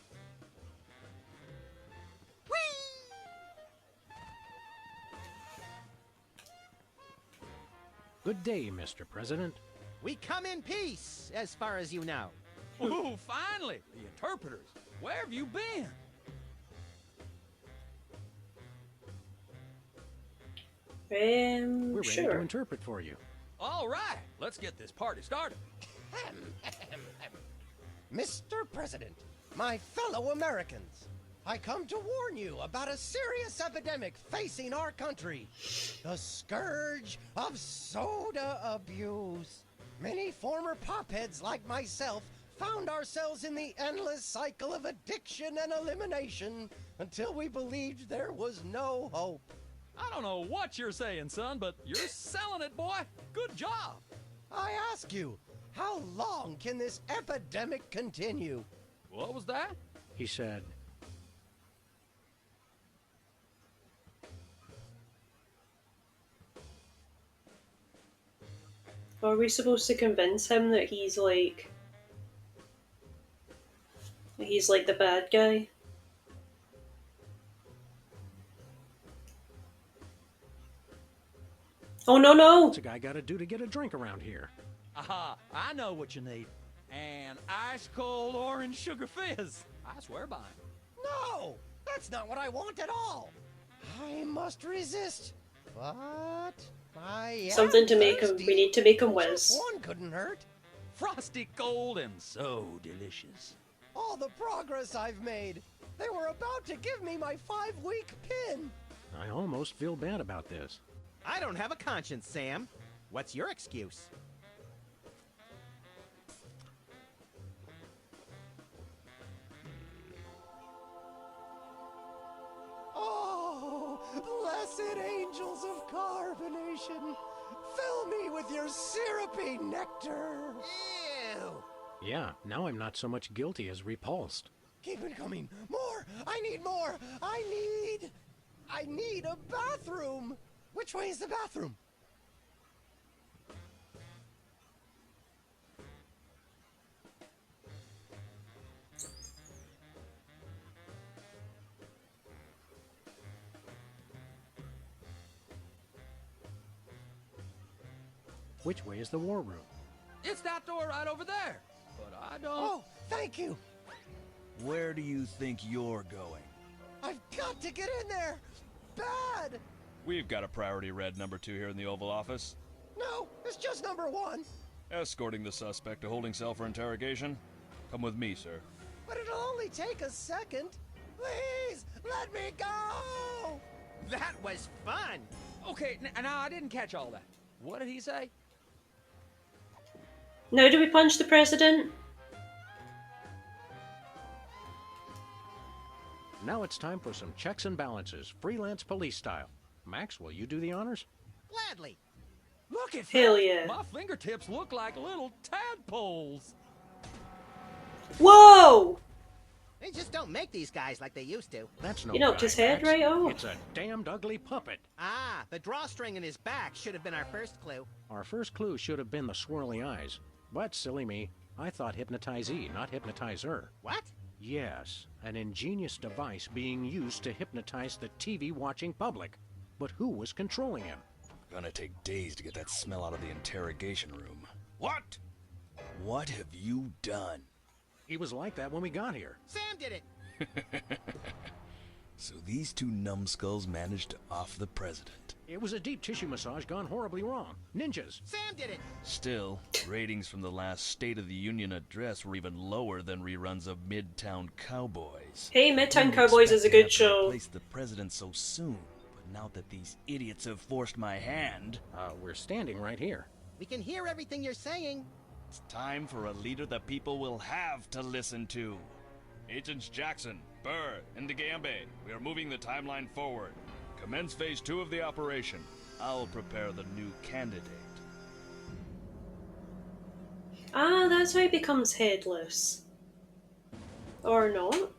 Good day, Mr. President. We come in peace, as far as you know. Ooh, finally, the interpreters. Where have you been? We're ready to Sure. interpret for you. All right, let's get this party started. Mr. President, my fellow Americans, I come to warn you about a serious epidemic facing our country. The scourge of soda abuse. Many former popheads like myself found ourselves in the endless cycle of addiction and elimination until we believed there was no hope. I don't know what you're saying, son, but you're selling it, boy. Good job. I ask you, how long can this epidemic continue? What was that? He said, Are we supposed to convince him that he's like the bad guy? Oh no! what's a guy got to do to get a drink around here? Aha, I know what you need. An ice cold orange sugar fizz. I swear by it. No, that's not what I want at all. I must resist, but I am Something to make him. thirsty. We need to make him whiz. Just one couldn't hurt. Frosty cold and so delicious. All the progress I've made, They were about to give me my 5-week pin. I almost feel bad about this. I don't have a conscience, Sam. What's your excuse? Oh, blessed angels of carbonation, fill me with your syrupy nectar. Ew! Yeah, now I'm not so much guilty as repulsed. Keep it coming. More! I need more! I need a bathroom! Which way is the bathroom? Which way is the war room? It's that door right over there. But I don't... Oh, thank you! Where do you think you're going? I've got to get in there! Bad! We've got a priority red number 2 here in the Oval Office. No, it's just number 1. Escorting the suspect to holding cell for interrogation. Come with me, sir. But it'll only take a second. Please, let me go! That was fun! Okay, now I didn't catch all that. What did he say? Now do we punch the president? Now it's time for some checks and balances, freelance police style. Max, will you do the honors? Gladly. Look at Hell that. yeah. My fingertips look like little tadpoles. Whoa! They just don't make these guys like they used to. That's no You knocked guy, his head Max. right off. It's a damned ugly puppet. Ah, the drawstring in his back should have been our first clue. Our first clue should have been the swirly eyes. But silly me, I thought hypnotizee, not hypnotizer. What? Yes, an ingenious device being used to hypnotize the TV-watching public. But who was controlling him? Gonna take days to get that smell out of the interrogation room. What? What have you done? He was like that when we got here. Sam did it! So these two numbskulls managed to off the president. It was a deep tissue massage gone horribly wrong. Ninjas. Sam did it! Still, ratings from the last State of the Union address were even lower than reruns of Midtown Cowboys. Hey, Midtown Didn't Cowboys is a expect to good have to show. replace the president so soon, but now that these idiots have forced my hand, We're standing right here. We can hear everything you're saying. it's time for a leader that people will have to listen to. Agents Jackson, Burr, and DeGambe, we are moving the timeline forward. Commence phase 2 of the operation. I'll prepare the new candidate. Ah, that's how he becomes headless. Or not.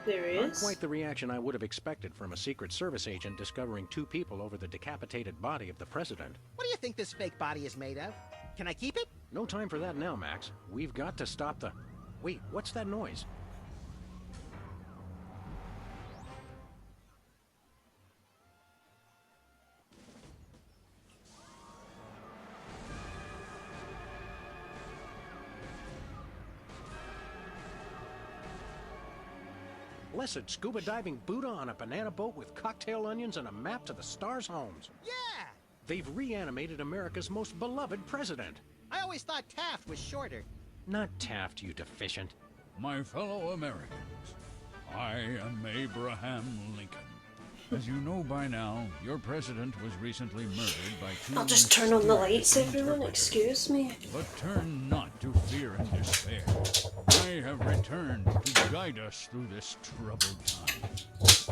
There he Not is. quite the reaction I would have expected from a Secret Service agent discovering 2 people over the decapitated body of the president. What do you think this fake body is made of? Can I keep it? No time for that now, Max. We've got to stop the... Wait, what's that noise? Blessed scuba diving Buddha on a banana boat with cocktail onions and a map to the stars' homes. Yeah! They've reanimated America's most beloved president. I always thought Taft was shorter. Not Taft, you deficient. My fellow Americans, I am Abraham Lincoln. As you know by now, your president was recently murdered by 2 I'll just turn on the lights, mysterious everyone. interpreters. Excuse me. But turn not to fear and despair. I have returned to guide us through this troubled time.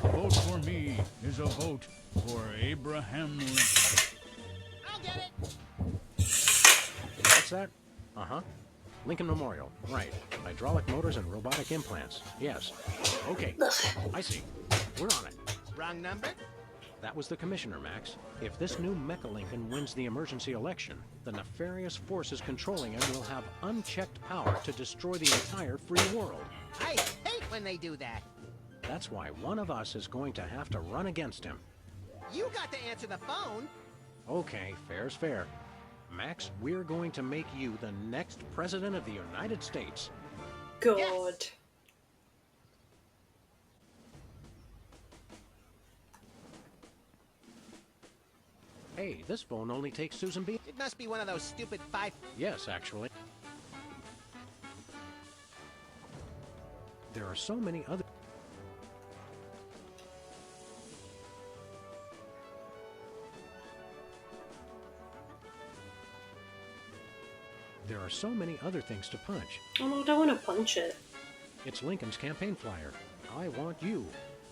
A vote for me is a vote for Abraham Lincoln. I'll get it! What's that? Uh-huh. Lincoln Memorial. Right. Hydraulic motors and robotic implants. Yes. Okay. I see. We're on it. Wrong number? That was the commissioner, Max. If this new Mecha Lincoln wins the emergency election, the nefarious forces controlling him will have unchecked power to destroy the entire free world. I hate when they do that. That's why one of us is going to have to run against him. You got to answer the phone. Okay, fair's fair. Max, we're going to make you the next president of the United States. God. Yes. Hey, this phone only takes Susan B. It must be one of those stupid 5... Yes, actually. There are so many other... There are so many other things to punch. Oh no, I don't want to punch it. It's Lincoln's campaign flyer. I want you.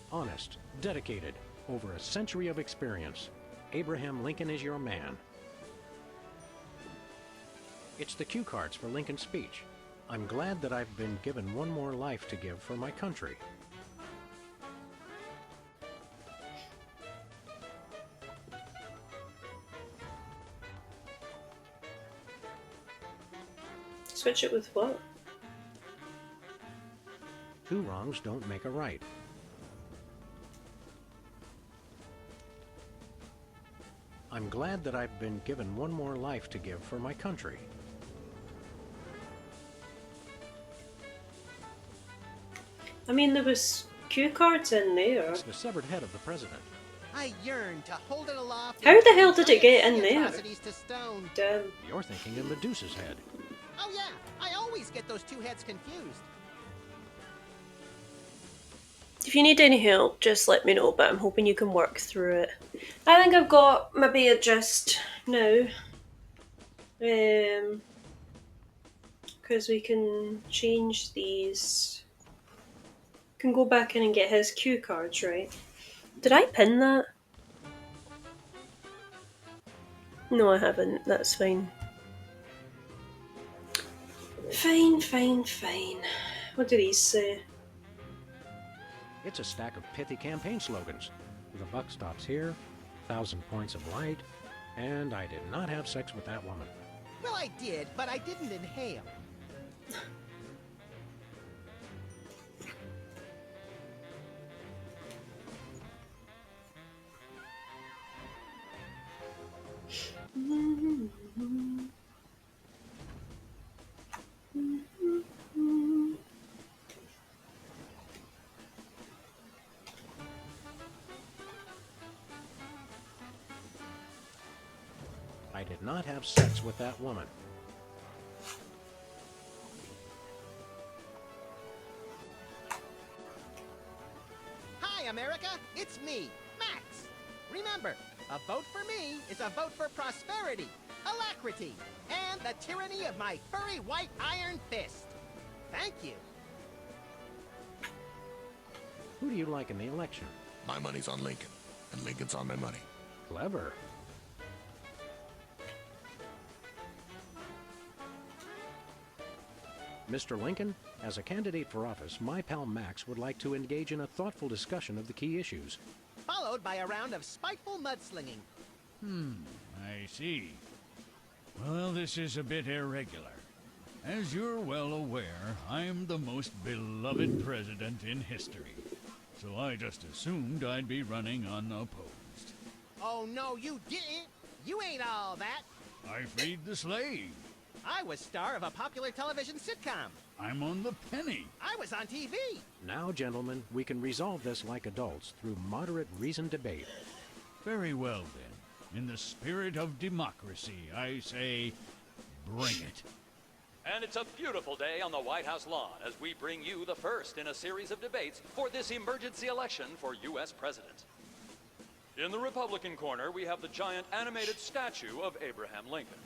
Honest, dedicated, over a century of experience. Abraham Lincoln is your man. It's the cue cards for Lincoln's speech. I'm glad that I've been given one more life to give for my country. Switch it with what? Two wrongs don't make a right. I'm glad that I've been given one more life to give for my country. I mean, there was cue cards in there. It's the severed head of the president. I yearn to hold it aloft. How the hell did it get in there? Atrocities to stone. Damn. You're thinking of Medusa's head. Oh yeah, I always get those two heads confused. If you need any help, just let me know, but I'm hoping you can work through it. I think I've got maybe a gist now. Because we can change these. Can go back in and get his cue cards, right? Did I pin that? No, I haven't. That's fine. Fine, fine, fine. What do these say? It's a stack of pithy campaign slogans. The buck stops here, 1,000 points of light, and I did not have sex with that woman. Well, I did, but I didn't inhale. I did not have sex with that woman. Hi, America! It's me, Max! Remember, a vote for me is a vote for prosperity, alacrity, and the tyranny of my furry white iron fist. Thank you. Who do you like in the election? My money's on Lincoln, and Lincoln's on my money. Clever. Mr. Lincoln, as a candidate for office, my pal Max would like to engage in a thoughtful discussion of the key issues. Followed by a round of spiteful mudslinging. I see. Well, this is a bit irregular. As you're well aware, I'm the most beloved president in history. So I just assumed I'd be running unopposed. Oh, no, you didn't! You ain't all that! I freed the slave. I was star of a popular television sitcom. I'm on the penny. I was on TV. Now, gentlemen, we can resolve this like adults through moderate reasoned debate. Very well, then. In the spirit of democracy, I say, bring it. And it's a beautiful day on the White House lawn as we bring you the first in a series of debates for this emergency election for U.S. President. In the Republican corner, we have the giant animated statue of Abraham Lincoln.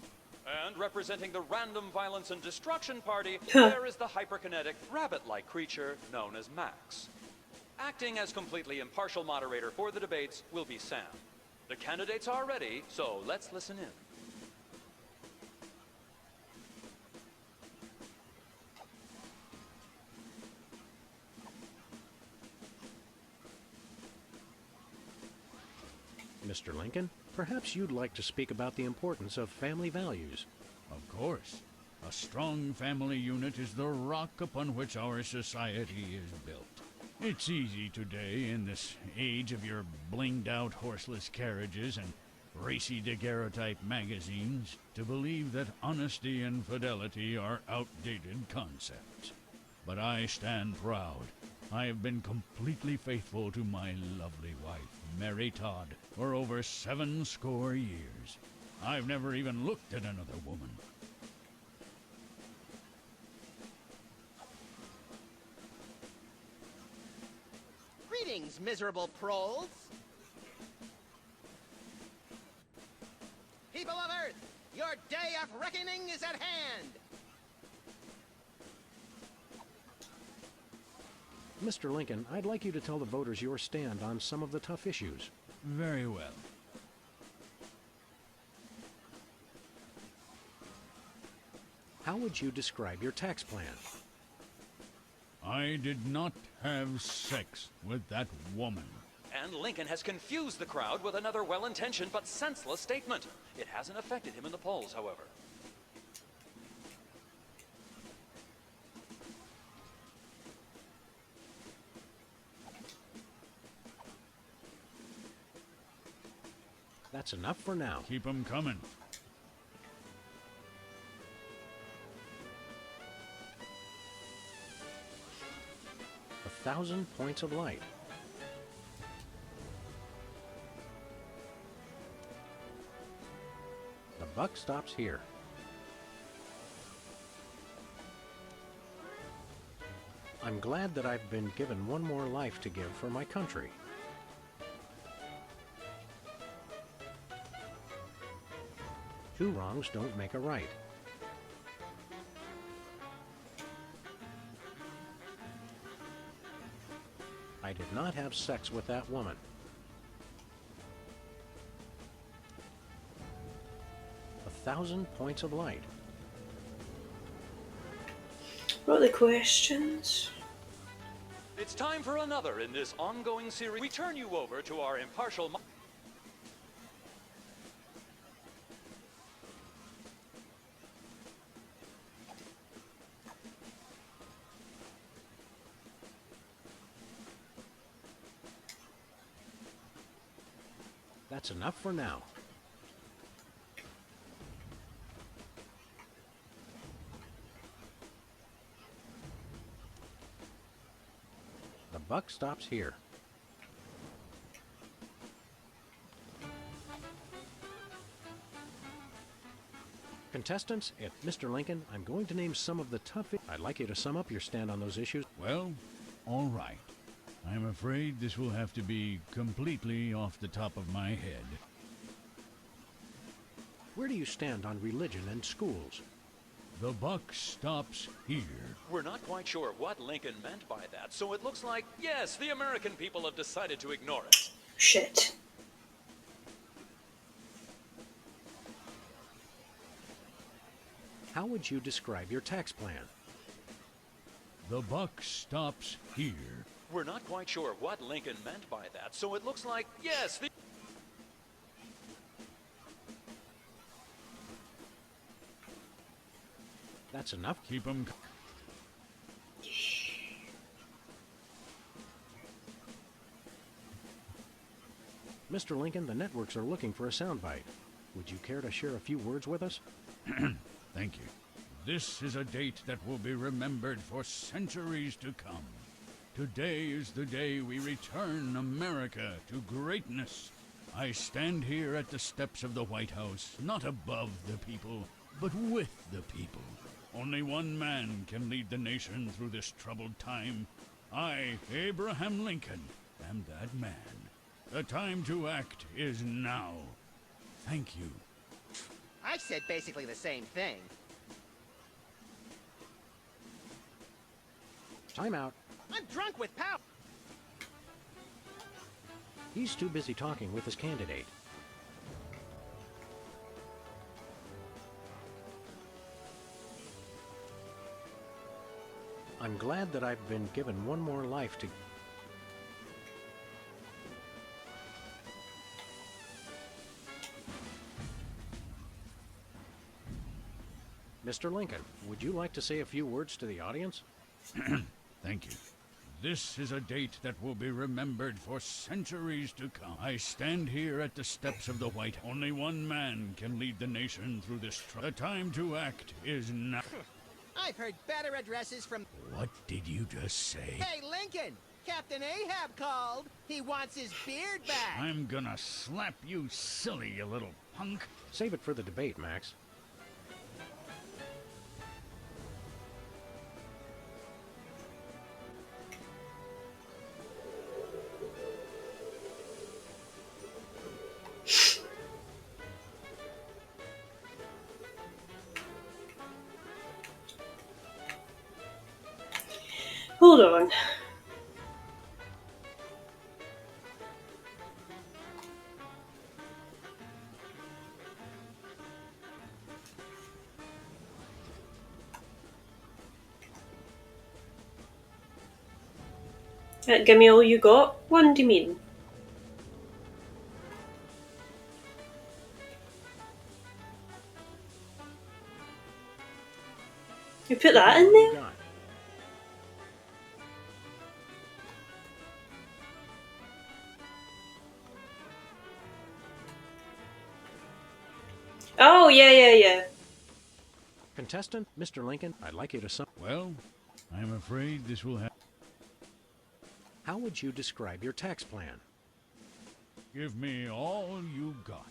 And representing the Random Violence and Destruction Party, there is the hyperkinetic, rabbit-like creature known as Max. Acting as completely impartial moderator for the debates will be Sam. The candidates are ready, so let's listen in. Mr. Lincoln, perhaps you'd like to speak about the importance of family values. Of course. A strong family unit is the rock upon which our society is built. It's easy today, in this age of your blinged-out horseless carriages and racy daguerreotype magazines, to believe that honesty and fidelity are outdated concepts. But I stand proud. I have been completely faithful to my lovely wife, Mary Todd, for over 70 years. I've never even looked at another woman. Greetings, miserable proles. People of Earth, your day of reckoning is at hand. Mr. Lincoln, I'd like you to tell the voters your stand on some of the tough issues. Very well. How would you describe your tax plan? I did not have sex with that woman. And Lincoln has confused the crowd with another well-intentioned but senseless statement. It hasn't affected him in the polls, however. That's enough for now. Keep 'em coming. A 1,000 points of light. The buck stops here. I'm glad that I've been given one more life to give for my country. Two wrongs don't make a right. I did not have sex with that woman. A 1,000 points of light. What are the questions? It's time for another in this ongoing series. We turn you over to our impartial... That's enough for now. The buck stops here. Contestants, at Mr. Lincoln, I'm going to name some of the tough... I'd like you to sum up your stand on those issues. Well, all right. I'm afraid this will have to be completely off the top of my head. Where do you stand on religion and schools? The buck stops here. We're not quite sure what Lincoln meant by that, so it looks like, yes, the American people have decided to ignore it. Shit. How would you describe your tax plan? The buck stops here. We're not quite sure what Lincoln meant by that, so it looks like, yes, the... That's enough. Keep 'em... Mr. Lincoln, the networks are looking for a soundbite. Would you care to share a few words with us? Thank you. This is a date that will be remembered for centuries to come. Today is the day we return America to greatness. I stand here at the steps of the White House, not above the people, but with the people. Only one man can lead the nation through this troubled time. I, Abraham Lincoln, am that man. The time to act is now. Thank you. I said basically the same thing. Time out. I'm drunk with power. He's too busy talking with his candidate. I'm glad that I've been given one more life to... Mr. Lincoln, would you like to say a few words to the audience? Thank you. This is a date that will be remembered for centuries to come. I stand here at the steps of the White House. Only one man can lead the nation through this trouble. The time to act is now. I've heard better addresses from... What did you just say? Hey, Lincoln! Captain Ahab called. He wants his beard back. I'm gonna slap you silly, you little punk. Save it for the debate, Max. Hold on. Give me all you got? What do you mean? You put that in there? Oh, yeah. Contestant, Mr. Lincoln, I'd like you to sum. Well, I'm afraid this will have... How would you describe your tax plan? Give me all you got.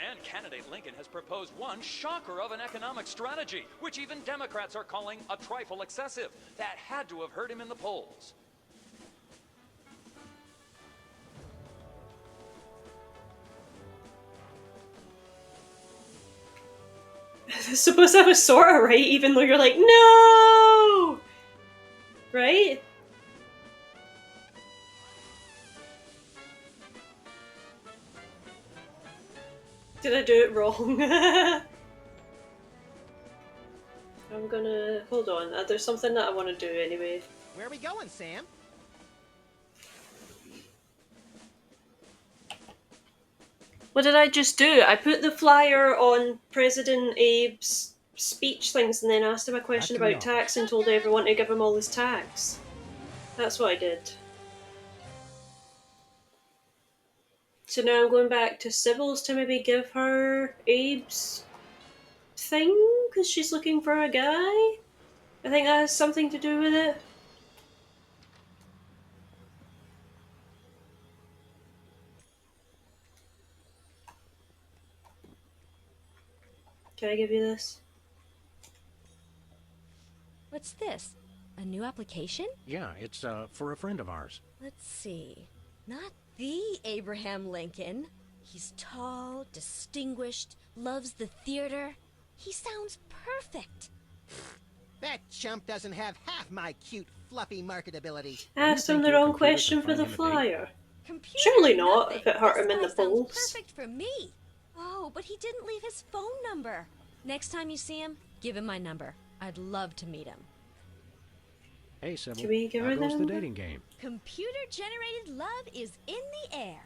And candidate Lincoln has proposed one shocker of an economic strategy, which even Democrats are calling a trifle excessive. That had to have hurt him in the polls. Suppose I was sorta right, even though you're like, no! Right? Did I do it wrong? I'm gonna... hold on, there's something that I want to do anyway. Where are we going, Sam? What did I just do? I put the flyer on President Abe's speech things and then asked him a question about tax and told everyone to give him all his tax. That's what I did. So now I'm going back to Sybil's to maybe give her Abe's thing because she's looking for a guy. I think that has something to do with it. Can I give you this? What's this? A new application? Yeah, it's for a friend of ours. Let's see. Not the Abraham Lincoln. He's tall, distinguished, loves the theater. He sounds perfect. That chump doesn't have half my cute, fluffy marketability. Asked him the wrong question for the flyer. Surely not, if it hurt him in the polls. Perfect for me. Oh, but he didn't leave his phone number. Next time you see him, give him my number. I'd love to meet him. Hey, Sybil, Can we give her how goes that the number? dating game? Computer-generated love is in the air.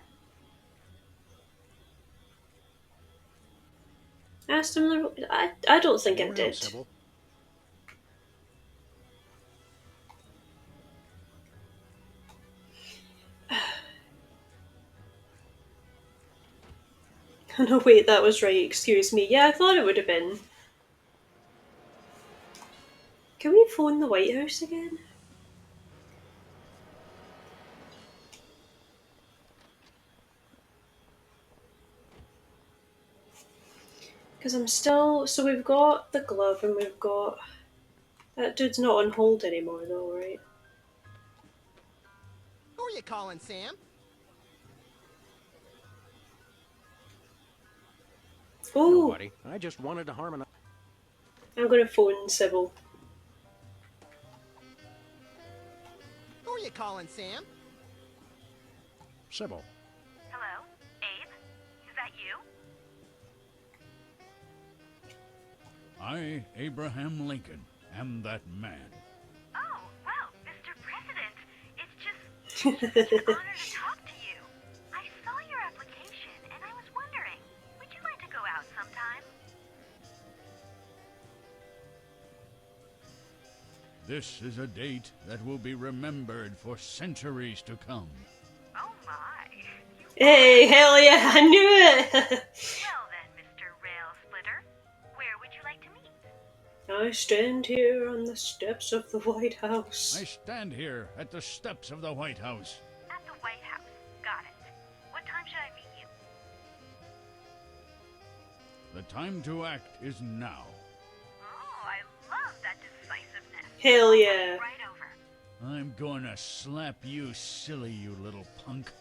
Asked him the... I don't think it did. Sybil. No, wait, that was right, excuse me. Yeah, I thought it would have been. Can we phone the White House again? Because I'm still... So we've got the glove and we've got... That dude's not on hold anymore though, right? Who are you calling, Sam? Oh! Nobody. I just wanted to harmonize. I'm gonna phone Sybil. Who are you calling, Sam? Sybil. Hello? Abe? Is that you? I, Abraham Lincoln, am that man. Oh, well, Mr. President, it's just such an honor to talk to you. I saw your application, and I was wondering, would you like to go out sometime? This is a date that will be remembered for centuries to come. Oh my. Hey, hell yeah, I knew it! Well then, Mr. Rail Splitter, where would you like to meet? I stand here on the steps of the White House. I stand here at the steps of the White House. At the White House. Got it. What time should I meet you? The time to act is now. Oh, I love that decisiveness. Hell yeah. Right over. I'm gonna slap you silly, you little punk.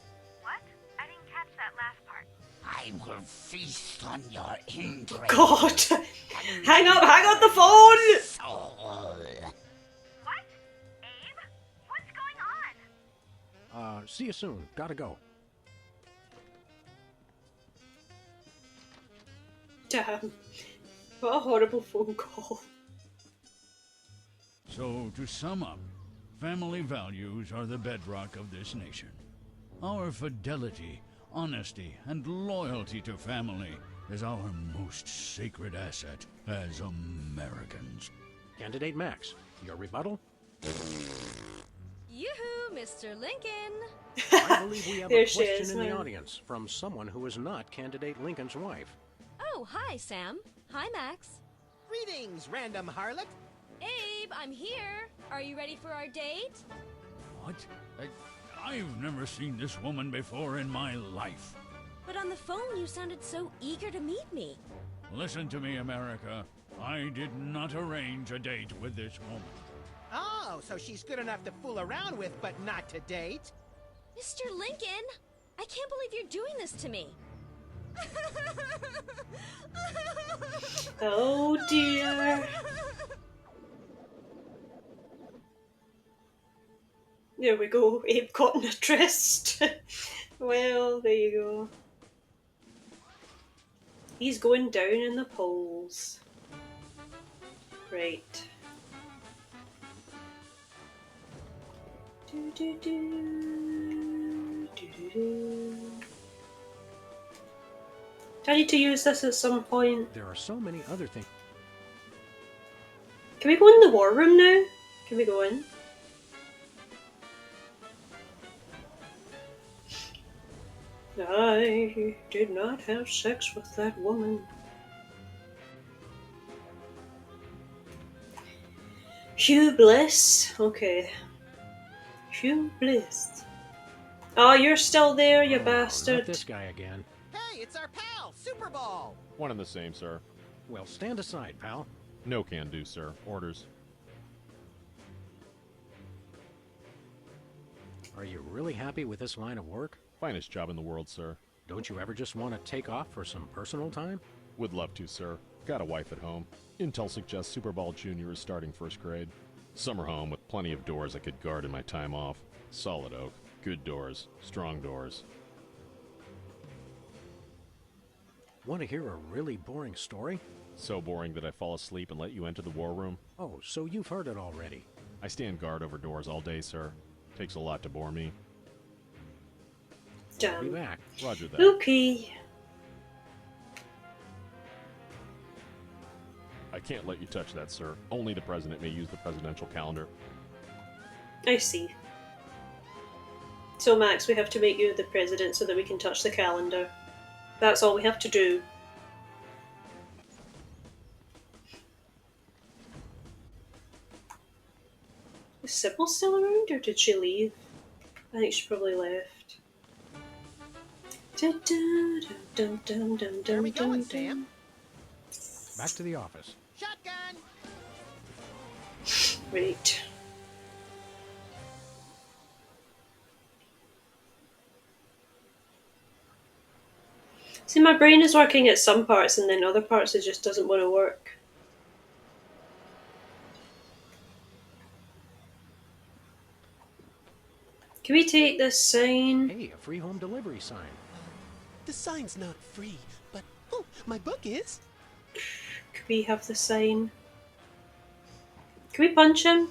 What? I didn't catch that last part. I will feast on your entrails. God! Hang up the phone! Soul. What? Abe? What's going on? See you soon. Gotta go. Damn. What a horrible phone call. So, to sum up, family values are the bedrock of this nation. Our fidelity, honesty, and loyalty to family is our most sacred asset as Americans. Candidate Max, your rebuttal? Yoo-hoo, Mr. Lincoln! I believe we have There a she question is, in the man. audience from someone who is not Candidate Lincoln's wife. Oh, hi, Sam. Hi, Max. Greetings, random harlot. Abe, I'm here. Are you ready for our date? What? I've never seen this woman before in my life. But on the phone, you sounded so eager to meet me. Listen to me, America. I did not arrange a date with this woman. Oh, so she's good enough to fool around with, but not to date? Mr. Lincoln, I can't believe you're doing this to me. Oh dear. There we go. Abe got an tryst. Well, there you go. He's going down in the polls. Right. Do, do, do. Do, do, do. Do I need to use this at some point? There are so many other things. Can we go in the war room now? Can we go in? I did not have sex with that woman. Hugh Bliss? Okay. Hugh Bliss. Oh, you're still there, you Not bastard. this guy again. Hey, it's our pal, Super Ball. One and the same, sir. Well, stand aside, pal. No can do, sir. Orders. Are you really happy with this line of work? Finest job in the world, sir. Don't you ever just want to take off for some personal time? Would love to, sir. Got a wife at home. Intel suggests Super Ball Jr. is starting first grade. Summer home with plenty of doors I could guard in my time off. Solid oak. Good doors. Strong doors. Want to hear a really boring story? So boring that I fall asleep and let you enter the war room? Oh, so you've heard it already. I stand guard over doors all day, sir. Takes a lot to bore me. I'll be back. Roger that. Okay. I can't let you touch that, sir. Only the president may use the presidential calendar. I see. So Max, we have to make you the president so that we can touch the calendar. That's all we have to do. Is Sybil still around, or did she leave? I think she probably left. Where are we going, Sam? Back to the office. Shotgun! Right. See, my brain is working at some parts and then other parts it just doesn't want to work. Can we take this sign? Hey, a free home delivery sign. The sign's not free, but oh, my book is. Can we have the sign? Can we punch him?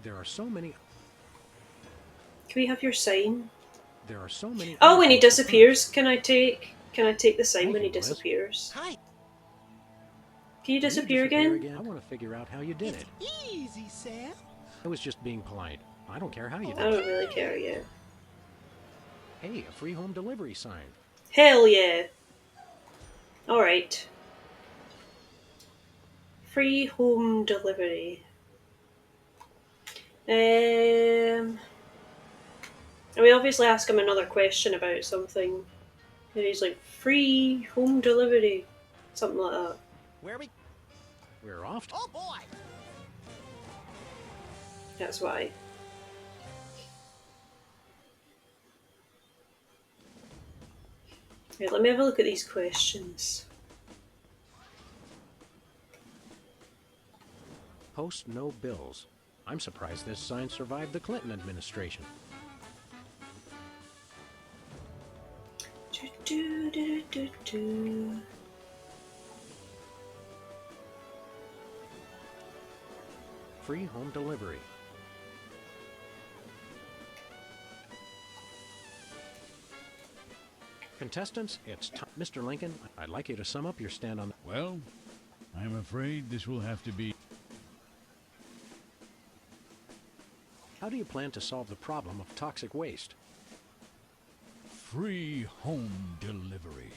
There are so many. Can we have your sign? There are so many. Oh, when he disappears, can I take the sign when he Liz. disappears? Hi. Can you disappear again? I want to figure out how you did it. Easy, Sam. I was just being polite. I don't care how you I did it. don't really care yet. Hey, a free home delivery sign. Hell yeah. Alright. Free home delivery. And we obviously ask him another question about something. And he's like, free home delivery. Something like that. Where we? We're off. Oh boy! That's why. Right, let me have a look at these questions. Post no bills. I'm surprised this sign survived the Clinton administration. Free home delivery. Contestants, it's time. Mr. Lincoln, I'd like you to sum up your stand on... Well, I'm afraid this will have to be... How do you plan to solve the problem of toxic waste? Free home delivery.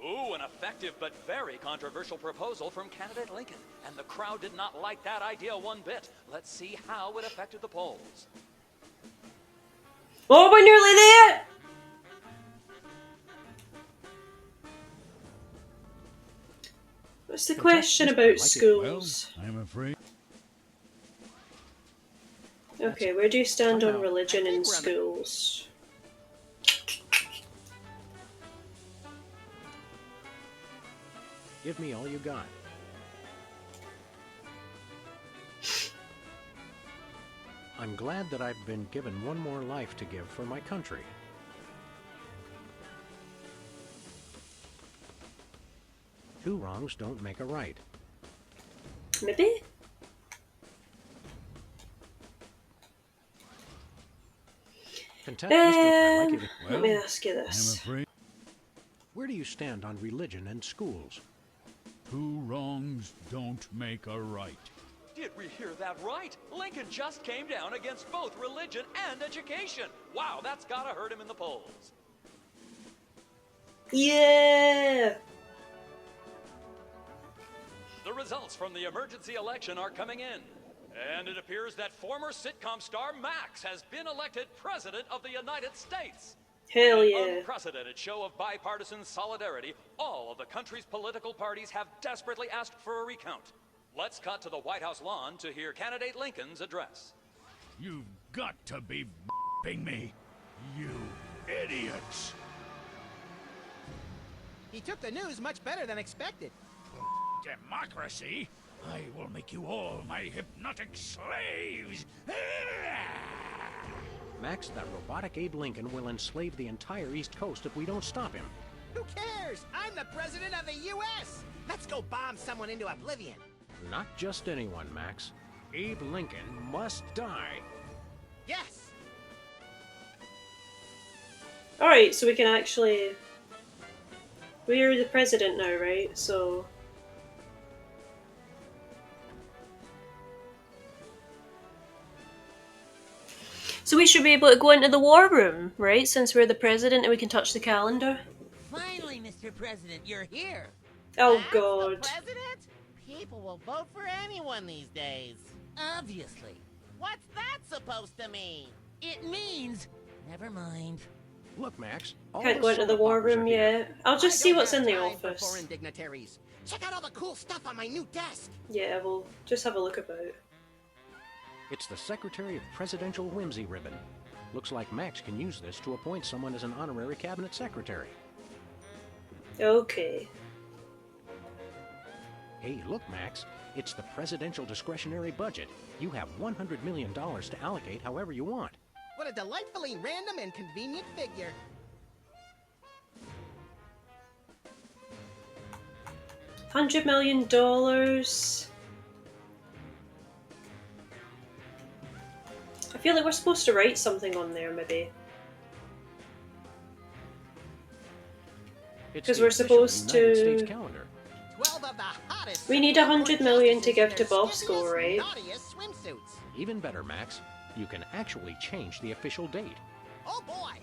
Ooh, an effective but very controversial proposal from candidate Lincoln. And the crowd did not like that idea one bit. Let's see how it affected the polls. Oh, we're nearly there! What's the question about schools? Well, I'm afraid... Okay, where do you stand on religion in schools? Give me all you got. I'm glad that I've been given one more life to give for my country. Two wrongs don't make a right. Maybe? Let me ask you this. I'm afraid... Where do you stand on religion and schools? Two wrongs don't make a right. Did we hear that right? Lincoln just came down against both religion and education. Wow, that's gotta hurt him in the polls. Yeah! The results from the emergency election are coming in. And it appears that former sitcom star Max has been elected President of the United States. Hell In yeah. an unprecedented show of bipartisan solidarity, all of the country's political parties have desperately asked for a recount. Let's cut to the White House lawn to hear candidate Lincoln's address. You've got to be f***ing me, you idiots. He took the news much better than expected. Democracy? I will make you all my hypnotic slaves! Max, that robotic Abe Lincoln will enslave the entire East Coast if we don't stop him. Who cares? I'm the president of the U.S. Let's go bomb someone into oblivion. Not just anyone, Max. Abe Lincoln must die. Yes! Alright, so we can actually... We're the president now, right? So... So we should be able to go into the war room, right? Since we're the president and we can touch the calendar. Finally, Mr. President, you're here. Oh That's god. The president? People will vote for anyone these days. Obviously. What's that supposed to mean? It means... Never mind. Look, Max. Can't go into the war room yet. I'll just see what's in the office. Foreign dignitaries. Check out all the cool stuff on my new desk. Yeah, we'll just have a look about. It's the Secretary of Presidential Whimsy ribbon. Looks like Max can use this to appoint someone as an honorary cabinet secretary. Okay. Hey, look, Max. It's the presidential discretionary budget. You have $100 million to allocate however you want. What a delightfully random and convenient figure. $100 million. I feel like we're supposed to write something on there, maybe. Because we're supposed to... We need 100 million to give to Bosco, right? Even better, Max. You can actually change the official date. Oh boy!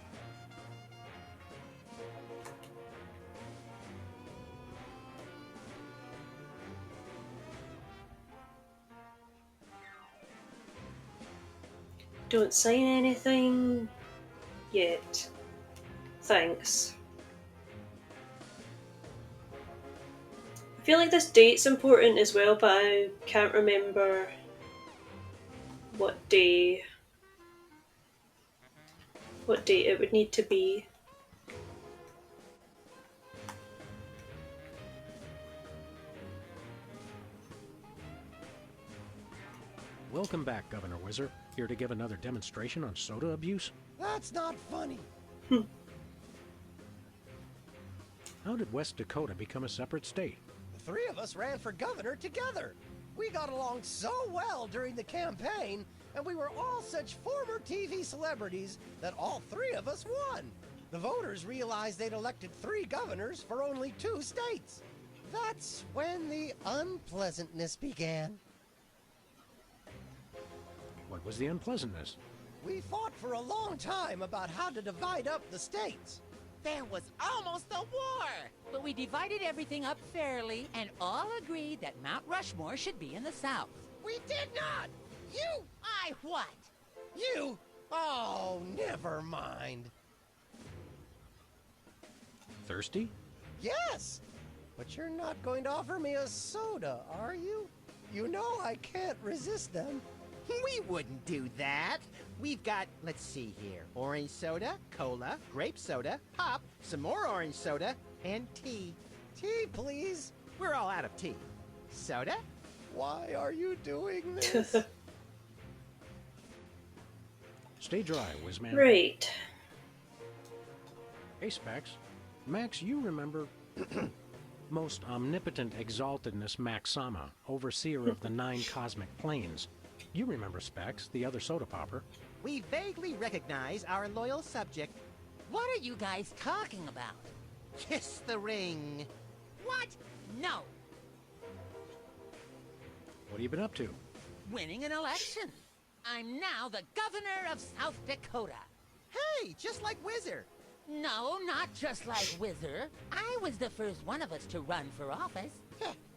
Don't sign anything yet. Thanks. I feel like this date's important as well, but I can't remember what day, what date it would need to be. Welcome back, Governor Wizard. Here to give another demonstration on soda abuse? That's not funny. How did West Dakota become a separate state? The three of us ran for governor together. We got along so well during the campaign, and we were all such former TV celebrities that all three of us won. The voters realized they'd elected 3 governors for only 2 states. That's when the unpleasantness began. What was the unpleasantness? We fought for a long time about how to divide up the states. There was almost a war! But we divided everything up fairly and all agreed that Mount Rushmore should be in the South. We did not! You! I what? You! Oh, never mind. Thirsty? Yes! But you're not going to offer me a soda, are you? You know I can't resist them. We wouldn't do that. We've got, let's see here, orange soda, cola, grape soda, pop, some more orange soda, and tea. Tea, please. We're all out of tea. Soda? Why are you doing this? Stay dry, Whizman. Right. Hey, Specs. Max, you remember most omnipotent exaltedness Max Sama, overseer of the 9 cosmic planes. You remember Specs, the other soda popper. We vaguely recognize our loyal subject. What are you guys talking about? Kiss the ring. What? No. What have you been up to? Winning an election. I'm now the governor of South Dakota. Hey, just like Whizzer. No, not just like Whizzer. I was the first one of us to run for office.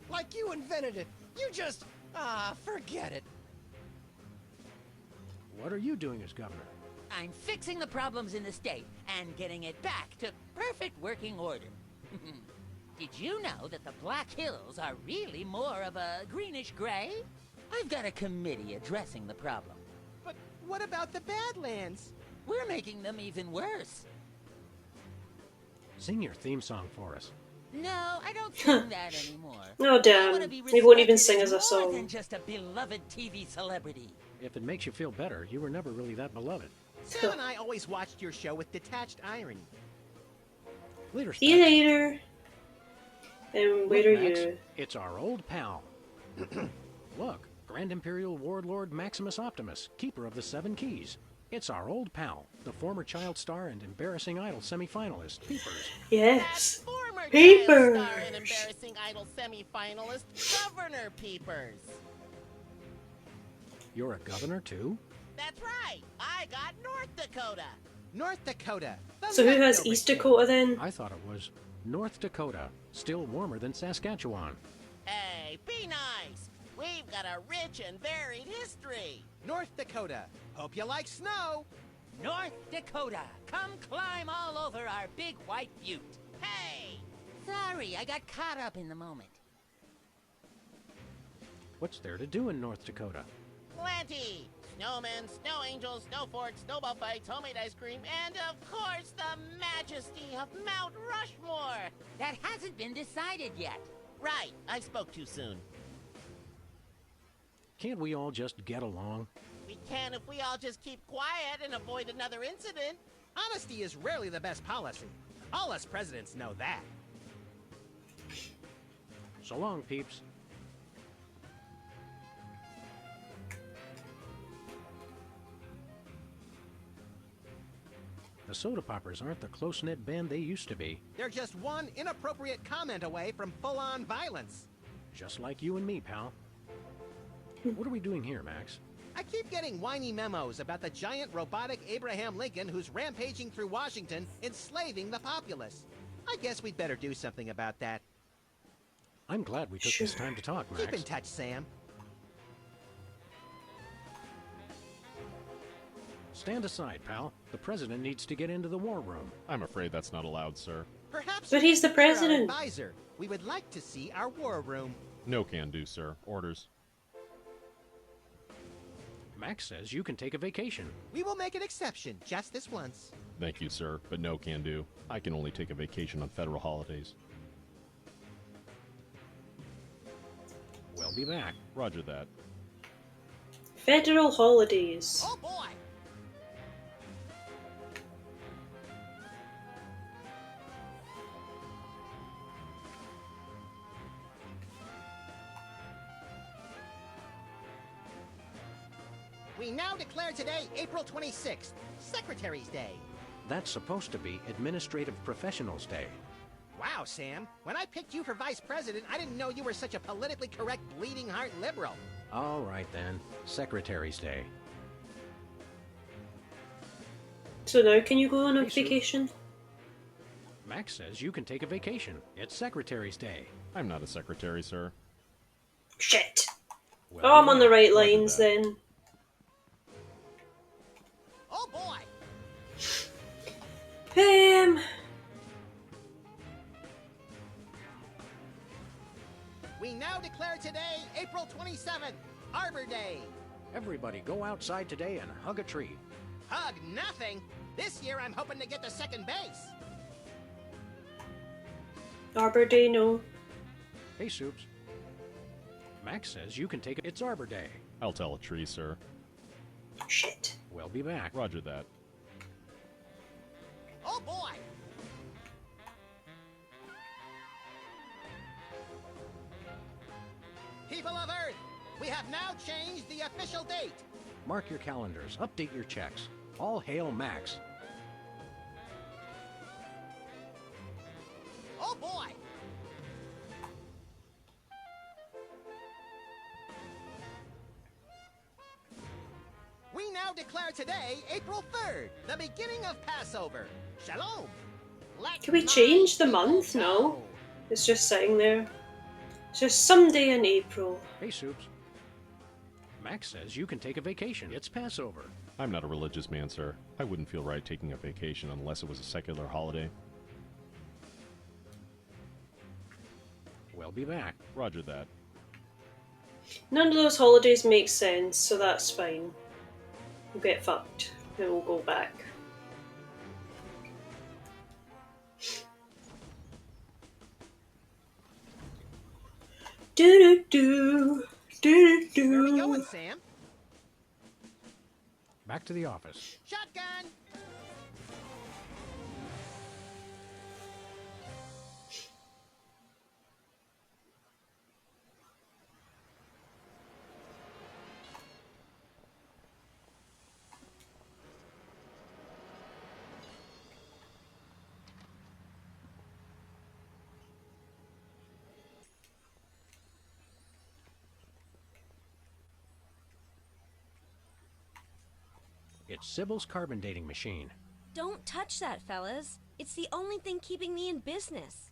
Like you invented it. You just... forget it. What are you doing as governor? I'm fixing the problems in the state and getting it back to perfect working order. Did you know that the Black Hills are really more of a greenish gray? I've got a committee addressing the problem. But what about the Badlands? We're making them even worse. Sing your theme song for us. No, I don't sing that anymore. Oh damn, he won't even sing as a more song. than just a beloved TV celebrity. If it makes you feel better, you were never really that beloved. Sam and I always watched your show with detached irony. Later, See you later. And where are Max, you? It's our old pal. Look, Grand Imperial Warlord Maximus Optimus, keeper of the 7 keys. It's our old pal, the former child star and embarrassing idol semifinalist, Peepers. Yes. Former Peepers. child star and embarrassing idol semi-finalist, Governor Peepers. You're a governor, too? That's right. I got North Dakota. North Dakota. So who has East Dakota then? I thought it was North Dakota, still warmer than Saskatchewan. Hey, be nice. We've got a rich and varied history. North Dakota. Hope you like snow. North Dakota. Come climb all over our big white butte. Hey! Sorry, I got caught up in the moment. What's there to do in North Dakota? Plenty. Snowmen, snow angels, snow forts, snowball fights, homemade ice cream, and of course the majesty of Mount Rushmore. That hasn't been decided yet. Right, I spoke too soon. Can't we all just get along? We can if we all just keep quiet and avoid another incident. Honesty is rarely the best policy. All us presidents know that. So long, peeps. The Soda Poppers aren't the close-knit band they used to be. They're just one inappropriate comment away from full-on violence. Just like you and me, pal. What are we doing here, Max? I keep getting whiny memos about the giant robotic Abraham Lincoln who's rampaging through Washington, enslaving the populace. I guess we'd better do something about that. I'm glad we took this time to talk, Max. Keep in touch, Sam. Stand aside, pal. The president needs to get into the war room. I'm afraid that's not allowed, sir. Perhaps But he's the you could be our president. advisor. We would like to see our war room. No can do, sir. Orders. Max says you can take a vacation. We will make an exception, just this once. Thank you, sir, but no can do. I can only take a vacation on federal holidays. We'll be back. Roger that. Federal holidays. Oh boy! We now declare today April 26th, Secretary's Day. That's supposed to be Administrative Professionals Day. Wow, Sam. When I picked you for vice president, I didn't know you were such a politically correct bleeding heart liberal. All right then. Secretary's Day. So now can you go on a Hey, Sue. vacation? Max says you can take a vacation. It's Secretary's Day. I'm not a secretary, sir. Shit. We'll Oh, I'm be on the back. right Roger lines that. then. Oh boy! We now declare today April 27th, Arbor Day. Everybody go outside today and hug a tree. Hug nothing. This year I'm hoping to get to second base. Arbor Day, no. Hey, Soups. Max says you can take it. It's Arbor Day. I'll tell a tree, sir. Shit. We'll be back. Roger that. Oh boy! People of Earth, we have now changed the official date. Mark your calendars. Update your checks. All hail Max. Oh boy! We now declare today April 3rd, the beginning of Passover. Shalom! Let Can we my change the people month? go. No. It's just sitting there. It's just someday in April. Hey, Soups. Max says you can take a vacation. It's Passover. I'm not a religious man, sir. I wouldn't feel right taking a vacation unless it was a secular holiday. We'll be back. Roger that. None of those holidays make sense, so that's fine. We'll get fucked. Then we'll go back. Do do do do Where are we do. going, Sam? Back to the office. Shotgun! It's Sybil's carbon dating machine. Don't touch that, fellas. It's the only thing keeping me in business.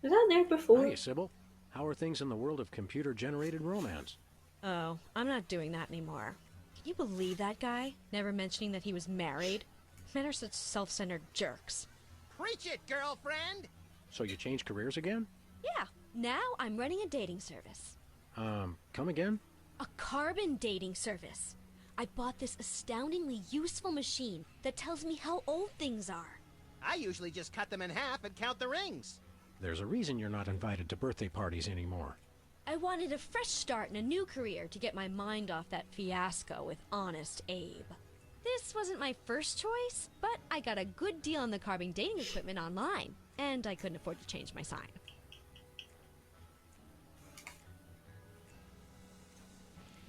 Was that there before? Hiya, Sybil. How are things in the world of computer-generated romance? Oh, I'm not doing that anymore. Can you believe that guy? Never mentioning that he was married. Men are such self-centered jerks. Preach it, girlfriend! So you changed careers again? Yeah, now I'm running a dating service. Come again? A carbon dating service. I bought this astoundingly useful machine that tells me how old things are. I usually just cut them in half and count the rings. There's a reason you're not invited to birthday parties anymore. I wanted a fresh start in a new career to get my mind off that fiasco with Honest Abe. This wasn't my first choice, but I got a good deal on the carbon dating equipment online, and I couldn't afford to change my sign.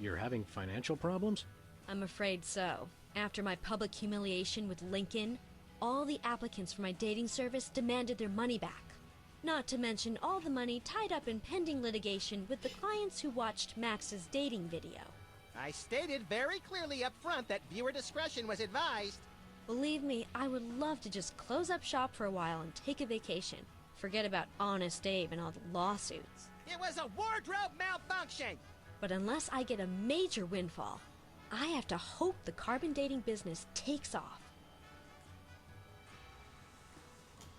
You're having financial problems? I'm afraid so. After my public humiliation with Lincoln, all the applicants for my dating service demanded their money back. Not to mention all the money tied up in pending litigation with the clients who watched Max's dating video. I stated very clearly up front that viewer discretion was advised. Believe me, I would love to just close up shop for a while and take a vacation. Forget about Honest Abe and all the lawsuits. It was a wardrobe malfunction! But unless I get a major windfall, I have to hope the carbon dating business takes off.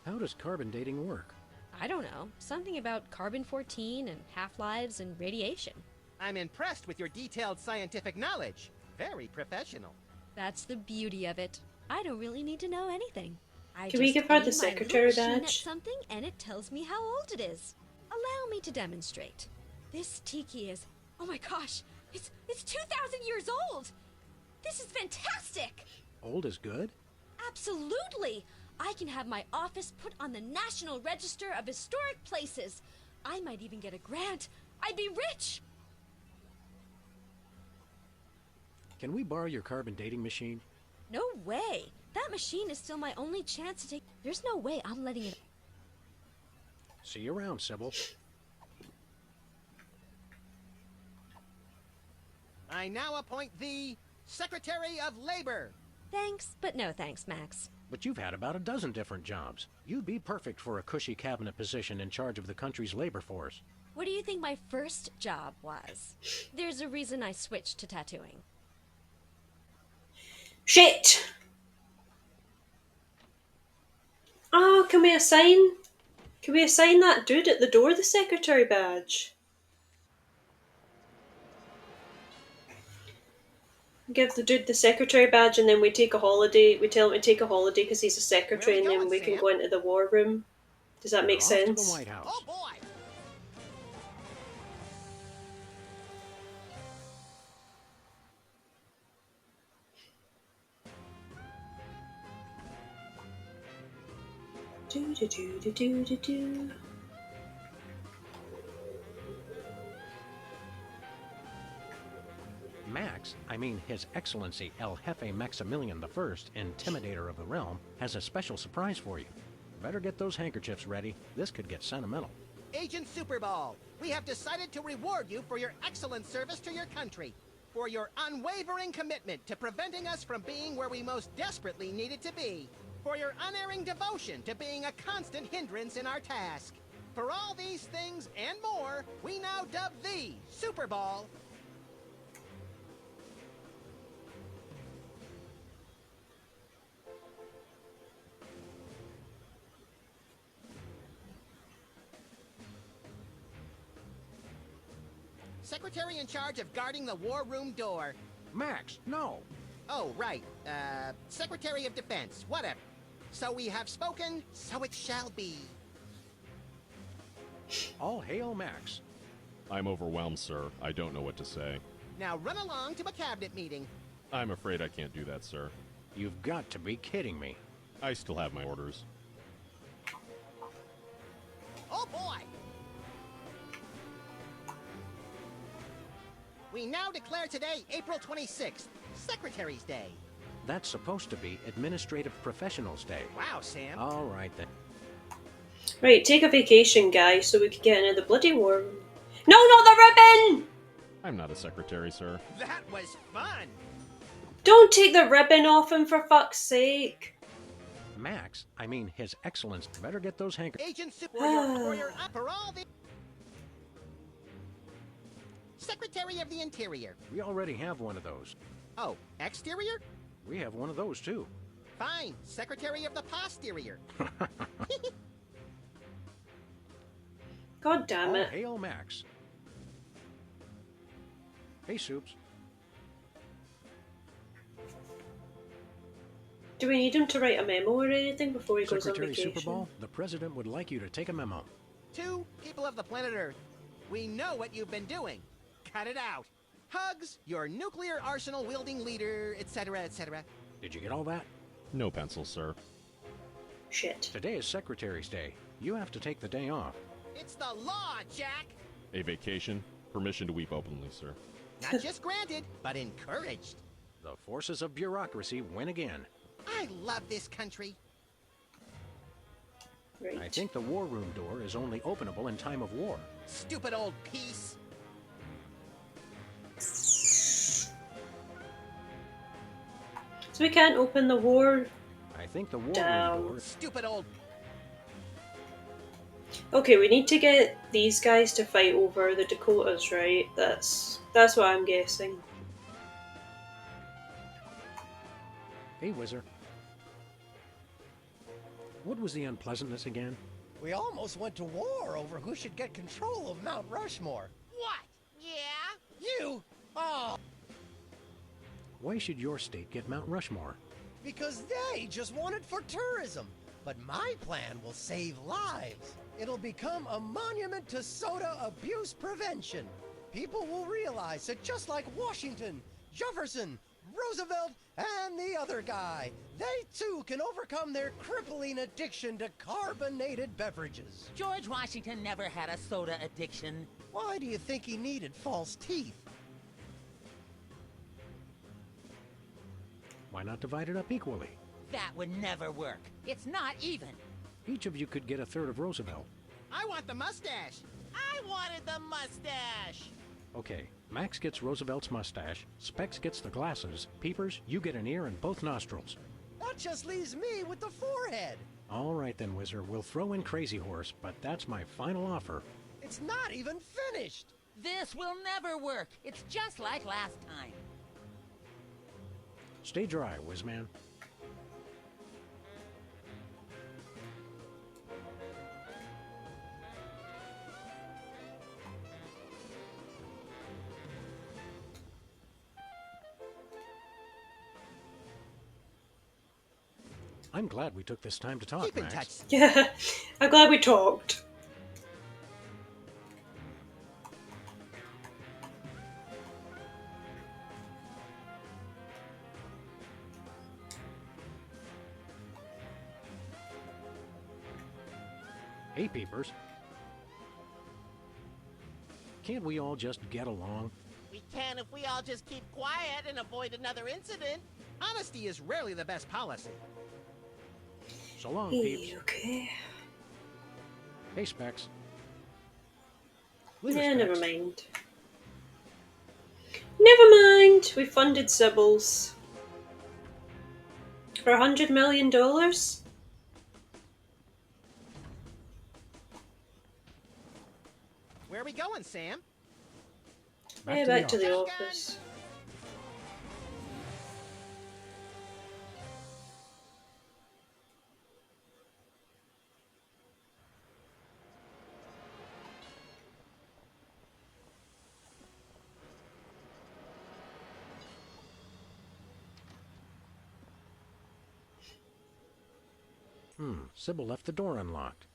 How does carbon dating work? I don't know. Something about carbon-14 and half-lives and radiation. I'm impressed with your detailed scientific knowledge. Very professional. That's the beauty of it. I don't really need to know anything. I Can we just give her aim the my secretary little machine at badge? something and it tells me how old it is. Allow me to demonstrate. This tiki is, oh my gosh, it's 2,000 years old. This is fantastic. Old is good? Absolutely. I can have my office put on the National Register of Historic Places. I might even get a grant. I'd be rich. Can we borrow your carbon dating machine? No way. That machine is still my only chance to take... There's no way I'm letting it... See you around, Sybil. I now appoint thee Secretary of Labor. Thanks, but no thanks, Max. But you've had about a dozen different jobs. You'd be perfect for a cushy cabinet position in charge of the country's labor force. What do you think my first job was? There's a reason I switched to tattooing. Shit! Oh, can we assign that dude at the door the secretary badge? Give the dude the secretary badge and then we take a holiday. We tell him to take a holiday because he's a secretary and then we can go into the war room. Does that make Off to the sense? White House. Oh boy! Do do do do do do do. Max, I mean His Excellency El Jefe Maximilian I, Intimidator of the Realm, has a special surprise for you. Better get those handkerchiefs ready. This could get sentimental. Agent Superball, we have decided to reward you for your excellent service to your country, for your unwavering commitment to preventing us from being where we most desperately needed to be, for your unerring devotion to being a constant hindrance in our task. For all these things and more, we now dub thee Superball. Secretary in charge of guarding the war room door. Max, no! Oh, right. Secretary of Defense, whatever. So we have spoken, so it shall be. All hail Max. I'm overwhelmed, sir. I don't know what to say. Now run along to a cabinet meeting. I'm afraid I can't do that, sir. You've got to be kidding me. I still have my orders. Oh, boy! We now declare today, April 26th, Secretary's Day. That's supposed to be Administrative Professionals Day. Wow, Sam. All right, then. Right, take a vacation, guys, so we can get into the bloody war room. No, not the ribbon! I'm not a secretary, sir. That was fun! Don't take the ribbon off him, for fuck's sake. Max, I mean His Excellence, better get those handkerchiefs. Agent Superior, for all the... Secretary of the Interior. We already have one of those. Oh, exterior? We have one of those, too. Fine, Secretary of the Posterior. God damn All it. hail Max. Hey, Soups. Do we need him to write a memo or anything before he goes on Secretary vacation? Superball, the President would like you to take a memo. To people of the planet Earth, we know what you've been doing. Cut it out. Hugs, your nuclear arsenal-wielding leader, etc., etc. Did you get all that? No pencil, sir. Shit. Today is Secretary's Day. You have to take the day off. It's the law, Jack! A vacation? Permission to weep openly, sir. Not just granted, but encouraged. The forces of bureaucracy win again. I love this country. Right. I think the war room door is only openable in time of war. Stupid old piece. So we can't open the war. I think the war Damn. room door... Stupid old... Okay, we need to get these guys to fight over the Dakotas, right? That's what I'm guessing. Hey, Whizzer. What was the unpleasantness again? We almost went to war over who should get control of Mount Rushmore. What? Yeah? You? Oh, Why should your state get Mount Rushmore? because they just want it for tourism. But my plan will save lives. It'll become a monument to soda abuse prevention. People will realize that just like Washington, Jefferson, Roosevelt, and the other guy, they too can overcome their crippling addiction to carbonated beverages. George Washington never had a soda addiction. Why do you think he needed false teeth? Why not divide it up equally? That would never work. It's not even. Each of you could get a third of Roosevelt. I want the mustache. I wanted the mustache. Okay, Max gets Roosevelt's mustache, Specs gets the glasses, Peepers, you get an ear and both nostrils. That just leaves me with the forehead. All right then, Whizzer, we'll throw in Crazy Horse, but that's my final offer. It's not even finished. This will never work. It's just like last time. Stay dry, Whizman. I'm glad we took this time to talk, Keep in Max. touch. Yeah, I'm glad we talked. Hey, Peepers. Can't we all just get along? We can if we all just keep quiet and avoid another incident. Honesty is rarely the best policy. So long, Peeps. Okay. Hey, Specs. Yeah, never mind. Never mind. We funded Sybil's for $100 million. Where are we going, Sam? Back to the office. Sybil left the door unlocked.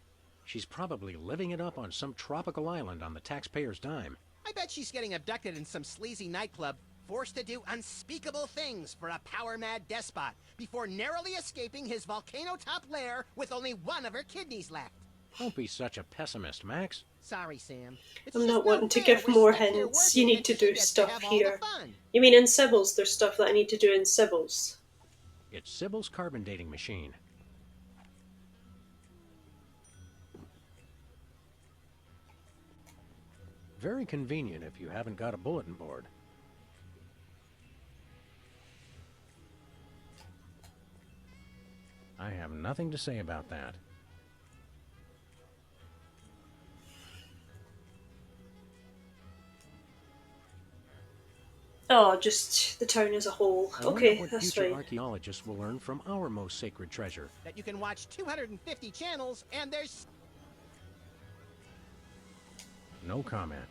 She's probably living it up on some tropical island on the taxpayer's dime. I bet she's getting abducted in some sleazy nightclub, forced to do unspeakable things for a power-mad despot, before narrowly escaping his volcano-top lair with only one of her kidneys left. Don't be such a pessimist, Max. Sorry, Sam. It's I'm just not wanting to fair. give We're more stuck here hints. working You need and to she do gets to stuff have all the here. fun. You mean in Sybil's there's stuff that I need to do in Sybil's? It's Sybil's carbon dating machine. Very convenient if you haven't got a bulletin board. I have nothing to say about that. Oh, just the town as a whole. I wonder Okay, what that's future fine. archaeologists will learn from our most sacred treasure. That you can watch 250 channels, and there's... No comment.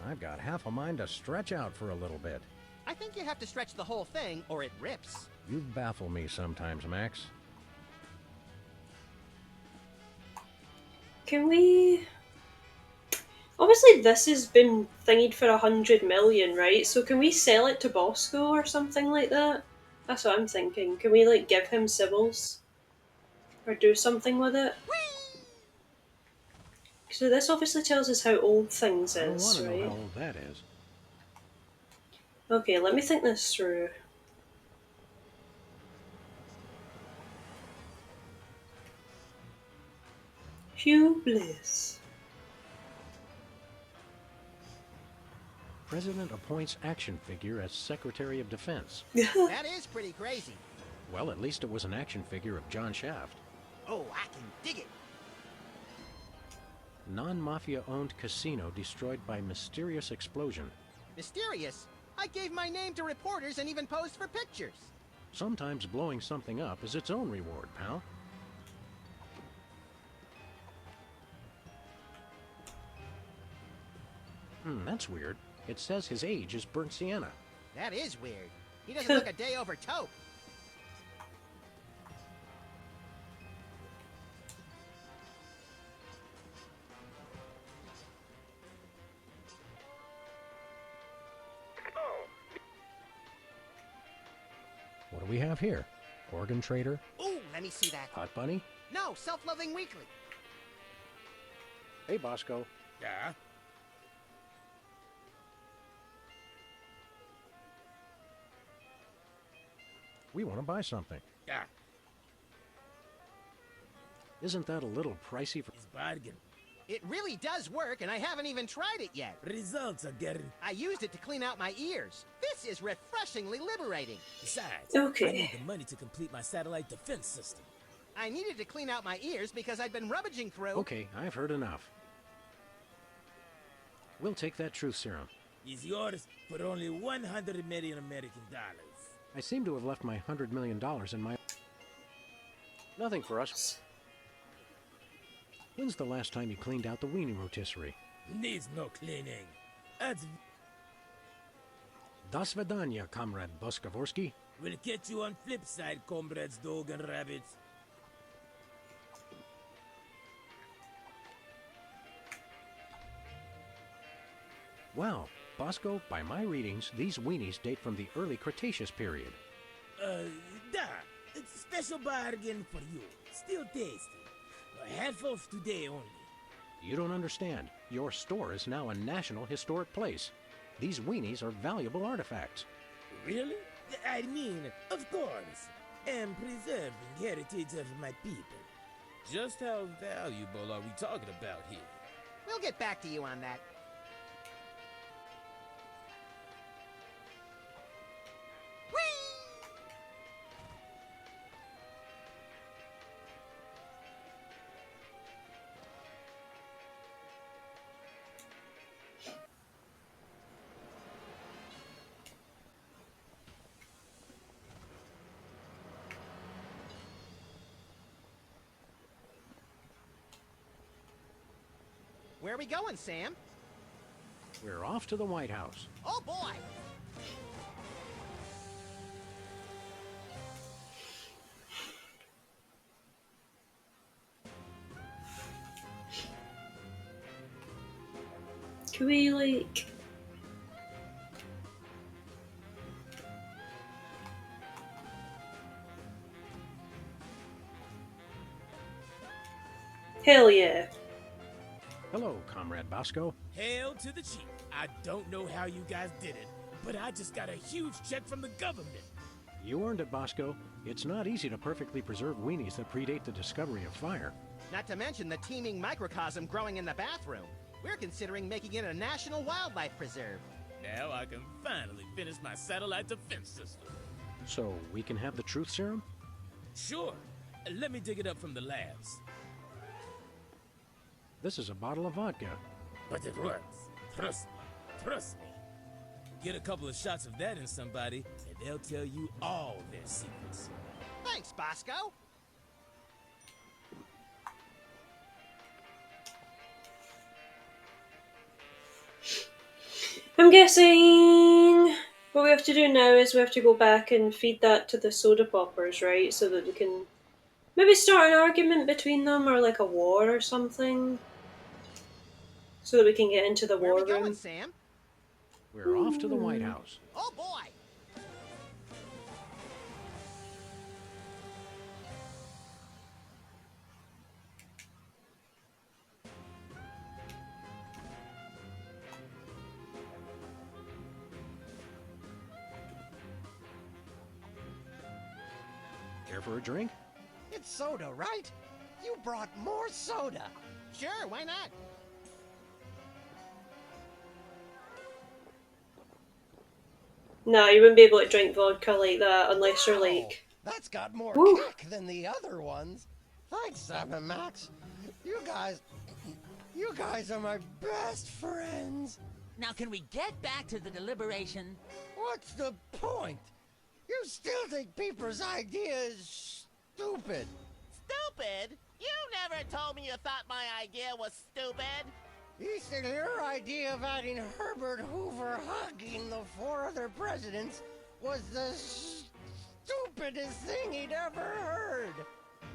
I've got half a mind to stretch out for a little bit. I think you have to stretch the whole thing, or it rips. You baffle me sometimes, Max. Can we... Obviously this has been thingied for 100 million, right? So can we sell it to Bosco or something like that? That's what I'm thinking. Can we, like, give him Sybil's? Or do something with it? So this obviously tells us how old things I want is, to know right? how old that is. Okay, let me think this through. Hugh Bliss. President appoints action figure as Secretary of Defense. That is pretty crazy. Well, at least it was an action figure of John Shaft. Oh, I can dig it. Non-mafia owned casino destroyed by mysterious explosion. Mysterious? I gave my name to reporters and even posed for pictures. Sometimes blowing something up is its own reward, pal. That's weird. It says his age is burnt sienna. That is weird. He doesn't look a day over taupe. What do we have here? Organ trader? Ooh, let me see that. Hot bunny? No, Self-Loving Weekly. Hey, Bosco. Yeah? We want to buy something. Yeah. Isn't that a little pricey for... It's bargain. It really does work, and I haven't even tried it yet. Results are getting... I used it to clean out my ears. This is refreshingly liberating. Besides, Okay. I need the money to complete my satellite defense system. I needed to clean out my ears because I'd been rummaging through... Okay, I've heard enough. We'll take that truth serum. Is yours for only 100 million American dollars. I seem to have left my $100 million in my... Nothing for us. When's the last time you cleaned out the weenie rotisserie? Needs no cleaning. That's... Das Vidanya, Comrade Boskovorsky. We'll get you on flip side, comrades dog and rabbits. Wow, Bosco, by my readings, these weenies date from the early Cretaceous period. Da. It's a special bargain for you. Still tasty. A handful today only. You don't understand. Your store is now a national historic place. These weenies are valuable artifacts. Really? I mean, of course. Am preserving heritage of my people. Just how valuable are we talking about here? We'll get back to you on that. Where are we going, Sam? We're off to the White House. Oh, boy! Can we, like... Hell yeah. Hello, Comrade Bosco. Hail to the chief. I don't know how you guys did it, but I just got a huge check from the government. You earned it, Bosco. It's not easy to perfectly preserve weenies that predate the discovery of fire. Not to mention the teeming microcosm growing in the bathroom. We're considering making it a national wildlife preserve. Now I can finally finish my satellite defense system. So, we can have the truth serum? Sure. Let me dig it up from the labs. This is a bottle of vodka. But it works. Trust me. Trust me. Get a couple of shots of that in somebody, and they'll tell you all their secrets. Thanks, Bosco. I'm guessing what we have to do now is we have to go back and feed that to the soda poppers, right? So that we can maybe start an argument between them or like a war or something. So that we can get into the war room. Going, Sam? We're off to the White House. Oh boy! Care for a drink? It's soda, right? You brought more soda. Sure, why not? No, you wouldn't be able to drink vodka like that unless you're like... That's got more Woo. kick than the other ones. Thanks, Sam and Max. You guys are my best friends. Now, can we get back to the deliberation? What's the point? You still think Peeper's idea is stupid. Stupid? You never told me you thought my idea was stupid. He said your idea of adding Herbert Hoover hugging the 4 other presidents was the stupidest thing he'd ever heard.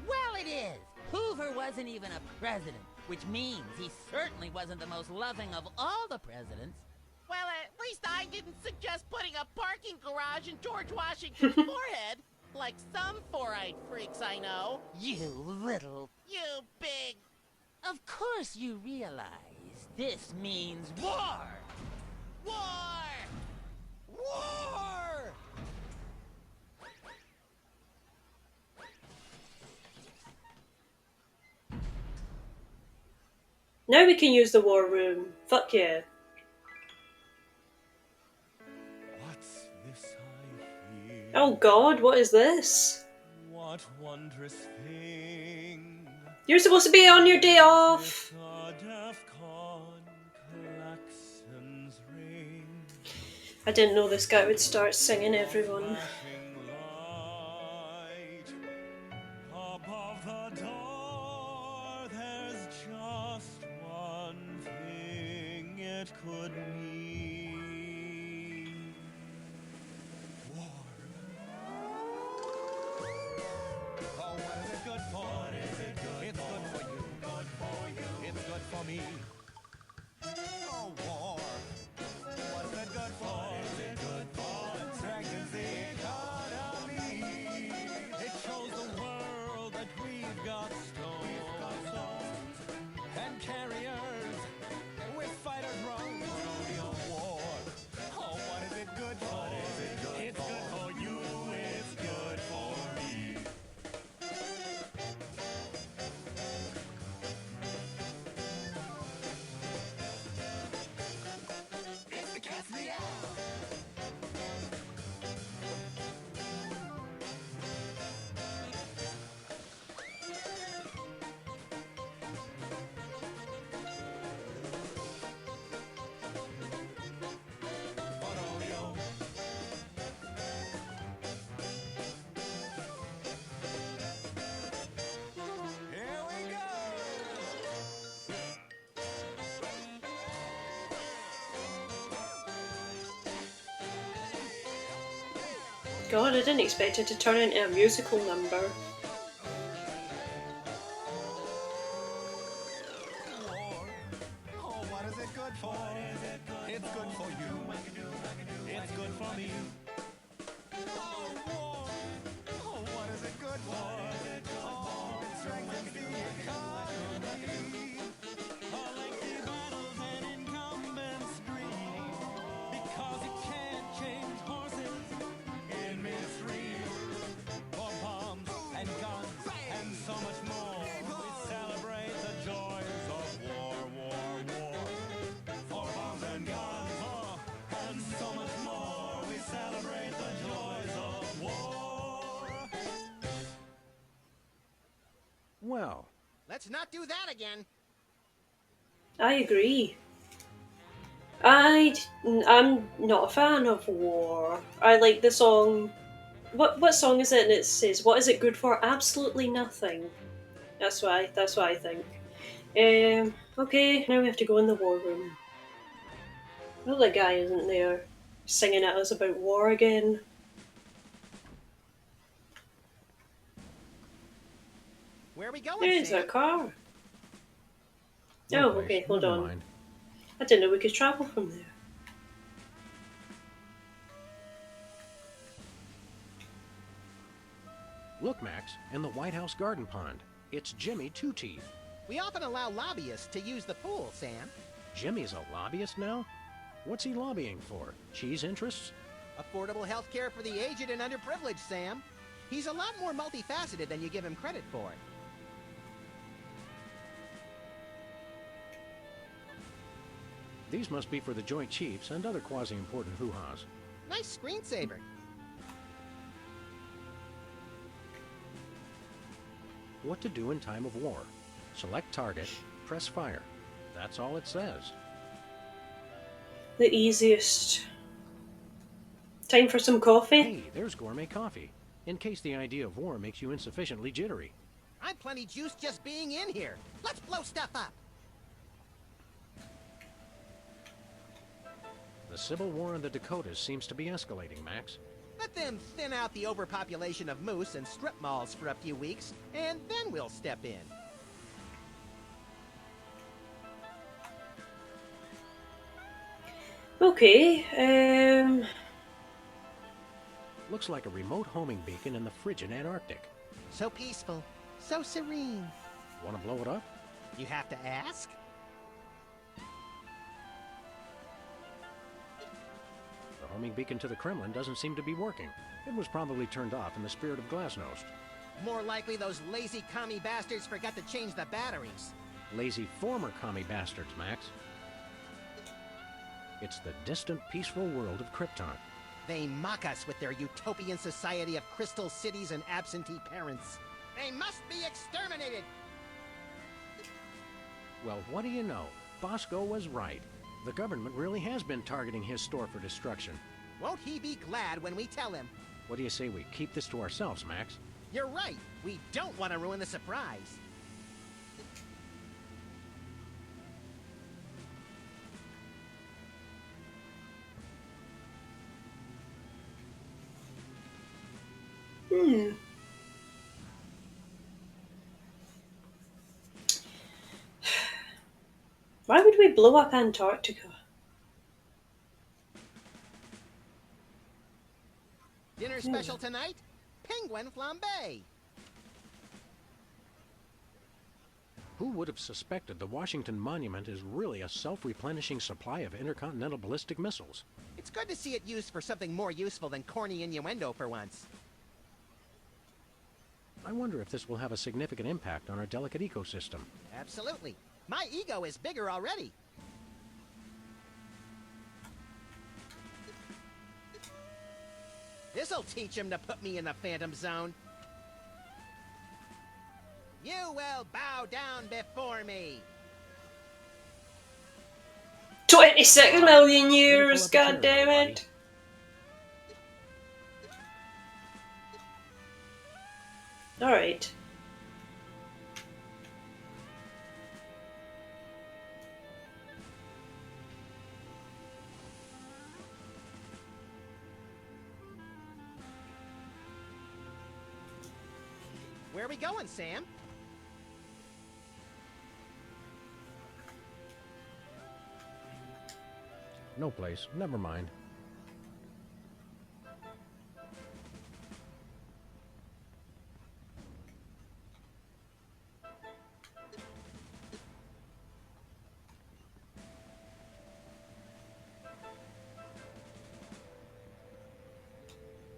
Well, it is. Hoover wasn't even a president, which means he certainly wasn't the most loving of all the presidents. Well, at least I didn't suggest putting a parking garage in George Washington's forehead, like some 4-eyed freaks I know. You little... You big... Of course you realize this means war! War! War! Now we can use the war room. Fuck yeah. What's this I hear? Oh god, what is this? What wondrous thing? You're supposed to be on your day off. I didn't know this guy would start singing everyone. Above the door, there's just one thing it could mean. War. Oh, what is it good for? What is it good it's for? Good for you. Good for you. It's good for me. Oh, war. What is it good for? What is it good for? It strengthens the economy. It shows the world that we've got stones and carriers with fighter drones. Rodeo war. Oh, what is it good for? What is it good it's for? Good for you. It's good for me. It's the cast of the hour. Here we go. God, I didn't expect it to turn into a musical number. Oh, what is it good for? It's good for you. It's good for me. Oh, war. Oh, what is it good for? Oh, it strengthens the economy. Oh, lengthy battles and incumbents scream because you can't change horses in midstream. For bombs and guns and so much more, we celebrate the joys of war, war, war. For bombs and guns, and so much more, we celebrate the joys of war. Well, Let's not do that again. I agree. I'm not a fan of war. I like the song. What song is it? And it says, "What is it good for? Absolutely nothing." That's what I think. Okay, now we have to go in the war room. Well, the guy isn't there, singing at us about war again. Where are we going, There's our Sam? car. no Oh, place. okay, hold Never on. mind. I didn't know we could travel from there. Look, Max, in the White House garden pond. It's Jimmy Two Teeth. We often allow lobbyists to use the pool, Sam. Jimmy's a lobbyist now? What's he lobbying for? Cheese interests? Affordable health care for the aged and underprivileged, Sam. He's a lot more multifaceted than you give him credit for. These must be for the Joint Chiefs and other quasi-important hoo-has. Nice screensaver. What to do in time of war. Select target, press fire. That's all it says. The easiest Time for some coffee. Hey, there's gourmet coffee. In case the idea of war makes you insufficiently jittery. I'm plenty juiced just being in here. Let's blow stuff up. The Civil War in the Dakotas seems to be escalating, Max. Let them thin out the overpopulation of moose and strip malls for a few weeks, and then we'll step in. Okay, Looks like a remote homing beacon in the frigid Antarctic. So peaceful, so serene. Want to blow it up? You have to ask? The homing beacon to the Kremlin doesn't seem to be working. It was probably turned off in the spirit of Glasnost. More likely those lazy commie bastards forgot to change the batteries. Lazy former commie bastards, Max. It's the distant, peaceful world of Krypton. They mock us with their utopian society of crystal cities and absentee parents. They must be exterminated! Well, what do you know? Bosco was right. The government really has been targeting his store for destruction. Won't he be glad when we tell him? What do you say we keep this to ourselves, Max? You're right. We don't want to ruin the surprise. Why would we blow up Antarctica? Dinner special tonight? Penguin flambe. Who would have suspected the Washington Monument is really a self-replenishing supply of intercontinental ballistic missiles? It's good to see it used for something more useful than corny innuendo for once. I wonder if this will have a significant impact on our delicate ecosystem. Absolutely. My ego is bigger already. This'll teach him to put me in the Phantom Zone. You will bow down before me. 26 million years, god damn it! Alright. Where are we going, Sam? No place. Never mind.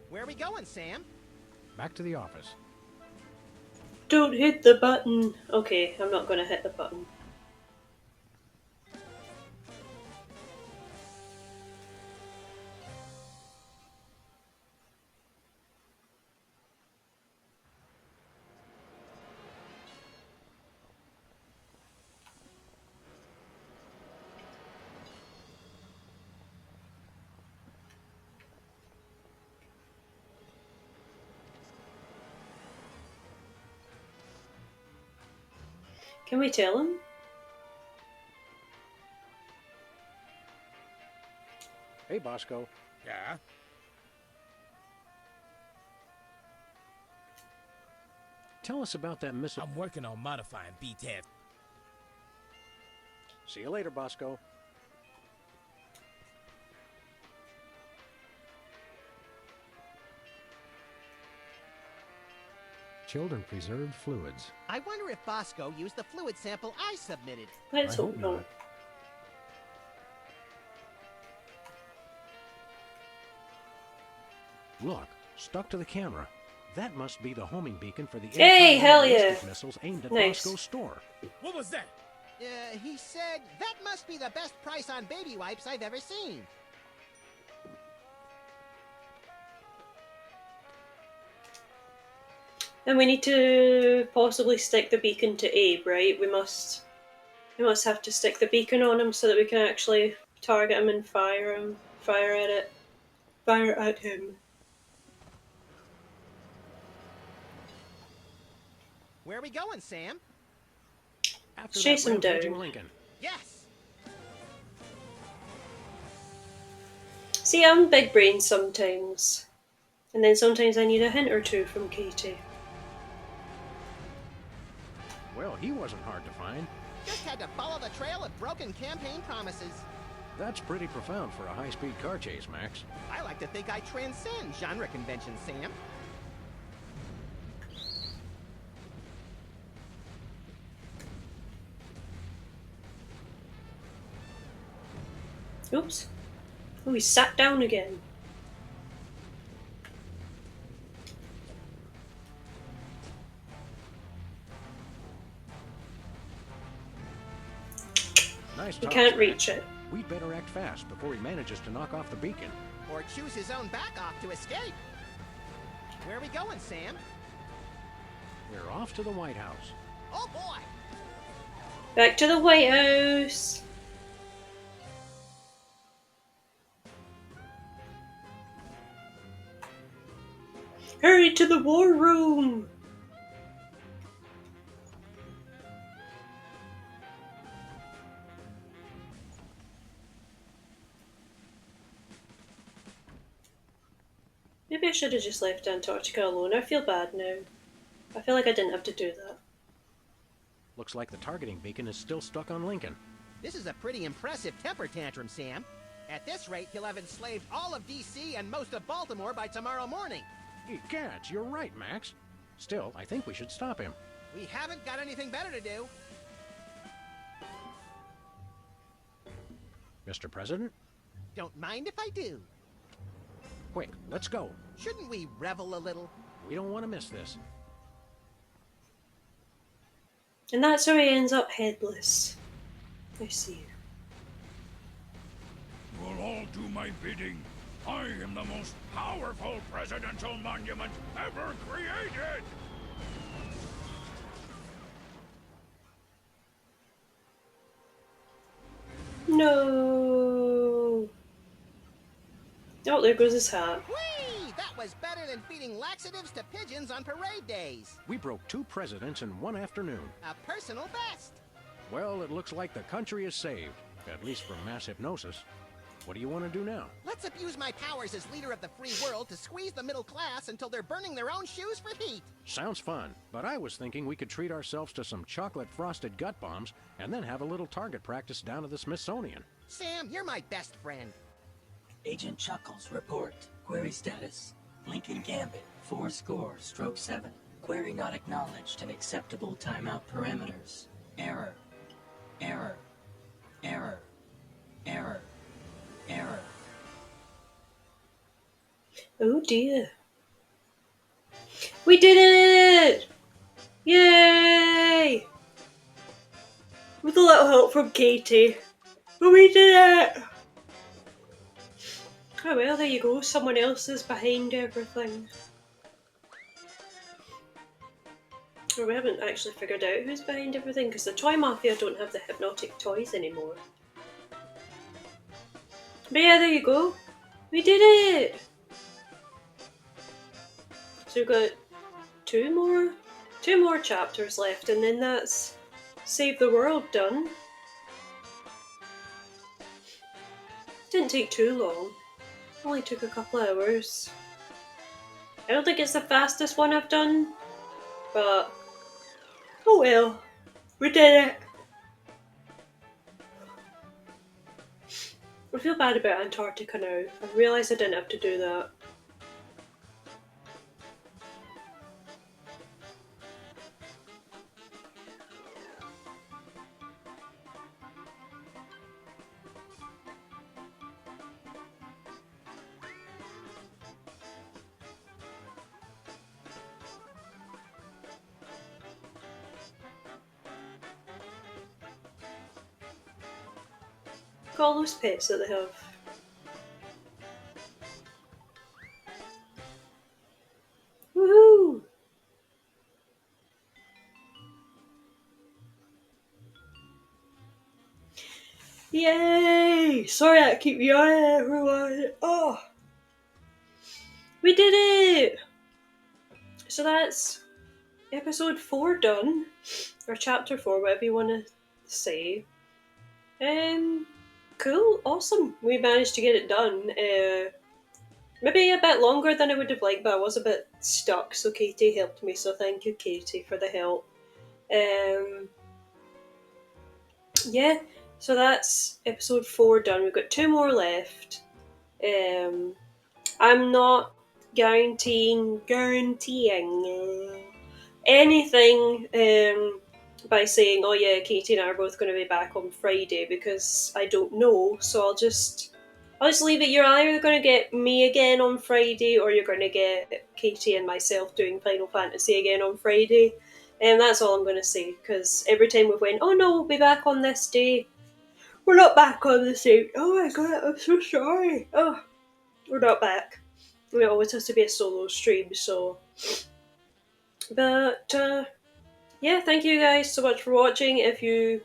Where are we going, Sam? Back to the office. Don't hit the button. Okay, I'm not gonna hit the button. Can we tell him? Hey, Bosco. Yeah? Tell us about that missile. I'm working on modifying B-10. See you later, Bosco. Children preserved fluids. I wonder if Bosco used the fluid sample I submitted. Let's hope not. Look, stuck to the camera. That must be the homing beacon for the Hey, hell yeah! ballistic missiles aimed at Nice. Bosco's store. What was that? He said that must be the best price on baby wipes I've ever seen. And we need to possibly stick the beacon to Abe, right? We must have to stick the beacon on him so that we can actually target him and fire at it. fire at him. Where are we going, Sam? After Chase that him rampaging down. Lincoln. Yes! See, I'm big brain sometimes. And then sometimes I need a hint or two from Katie. Well, he wasn't hard to find. Just had to follow the trail of broken campaign promises. That's pretty profound for a high-speed car chase, Max. I like to think I transcend genre conventions, Sam. Oops. Oh, he sat down again. Nice He toss, can't Max. reach it. We'd better act fast before he manages to knock off the beacon. Or choose his own back off to escape. Where are we going, Sam? We're off to the White House. Oh boy! Back to the White House. Hurry to the war room. Maybe I should have just left Antarctica alone. I feel bad now. I feel like I didn't have to do that. Looks like the targeting beacon is still stuck on Lincoln. This is a pretty impressive temper tantrum, Sam. At this rate, he'll have enslaved all of D.C. and most of Baltimore by tomorrow morning. Egads, you're right, Max. Still, I think we should stop him. We haven't got anything better to do. Mr. President? Don't mind if I do. Quick, let's go. Shouldn't we revel a little? We don't want to miss this. And that's how he ends up headless. I see. You'll all do my bidding. I am the most powerful presidential monument ever created! No. Oh, there goes his hat. Whee! That was better than feeding laxatives to pigeons on parade days. We broke 2 presidents in one afternoon. A personal best. Well, it looks like the country is saved, at least from mass hypnosis. What do you want to do now? Let's abuse my powers as leader of the free world to squeeze the middle class until they're burning their own shoes for heat. Sounds fun, but I was thinking we could treat ourselves to some chocolate-frosted gut bombs and then have a little target practice down at the Smithsonian. Sam, you're my best friend. Agent Chuckles, report. Query status. Lincoln Gambit, 4-7. Query not acknowledged and acceptable timeout parameters. Error. Error. Error. Error. Error. Oh dear. We did it! Yay! With a little help from Katie. But we did it! Oh well, there you go. Someone else is behind everything. Or we haven't actually figured out who's behind everything because the Toy Mafia don't have the hypnotic toys anymore. But yeah, there you go. We did it! So we've got two more chapters left and then that's Save the World done. Didn't take too long. Only took a couple of hours. I don't think it's the fastest one I've done, but oh well, we did it. I feel bad about Antarctica now. I realised I didn't have to do that. Look at all those pets that they have. Woohoo! Yay! Sorry I keep yawning everyone. Oh! We did it! So that's episode 4 done. Or chapter 4, whatever you want to say. Cool, awesome. We managed to get it done. Maybe a bit longer than I would have liked, but I was a bit stuck, so Katie helped me, so thank you, Katie, for the help. Yeah, so that's episode 4 done. We've got 2 more left. I'm not guaranteeing anything by saying, oh yeah, Katie and I are both going to be back on Friday, because I don't know. So I'll just leave it. You're either going to get me again on Friday, or you're going to get Katie and myself doing Final Fantasy again on Friday. And that's all I'm going to say, because every time we've went, oh no, we'll be back on this day, we're not back on the same. Oh my god, I'm so sorry. Oh, we're not back. It always has to be a solo stream, so. But, yeah, thank you guys so much for watching. If you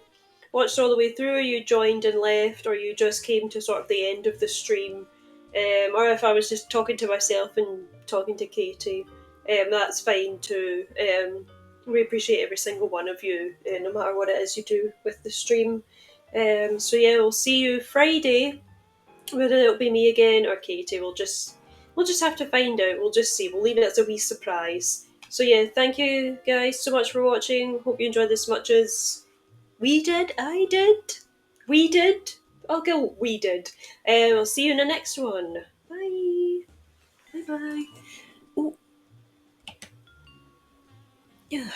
watched all the way through, you joined and left, or you just came to sort of the end of the stream, or if I was just talking to myself and talking to Katie, that's fine too. We appreciate every single one of you, no matter what it is you do with the stream. So yeah, we'll see you Friday. Whether it'll be me again or Katie, we'll just have to find out. We'll just see. We'll leave it as a wee surprise. So yeah, thank you guys so much for watching. Hope you enjoyed this as much as we did. I did. We did. I'll go. We did. I'll see you in the next one. Bye. Bye bye. Ooh. Yeah.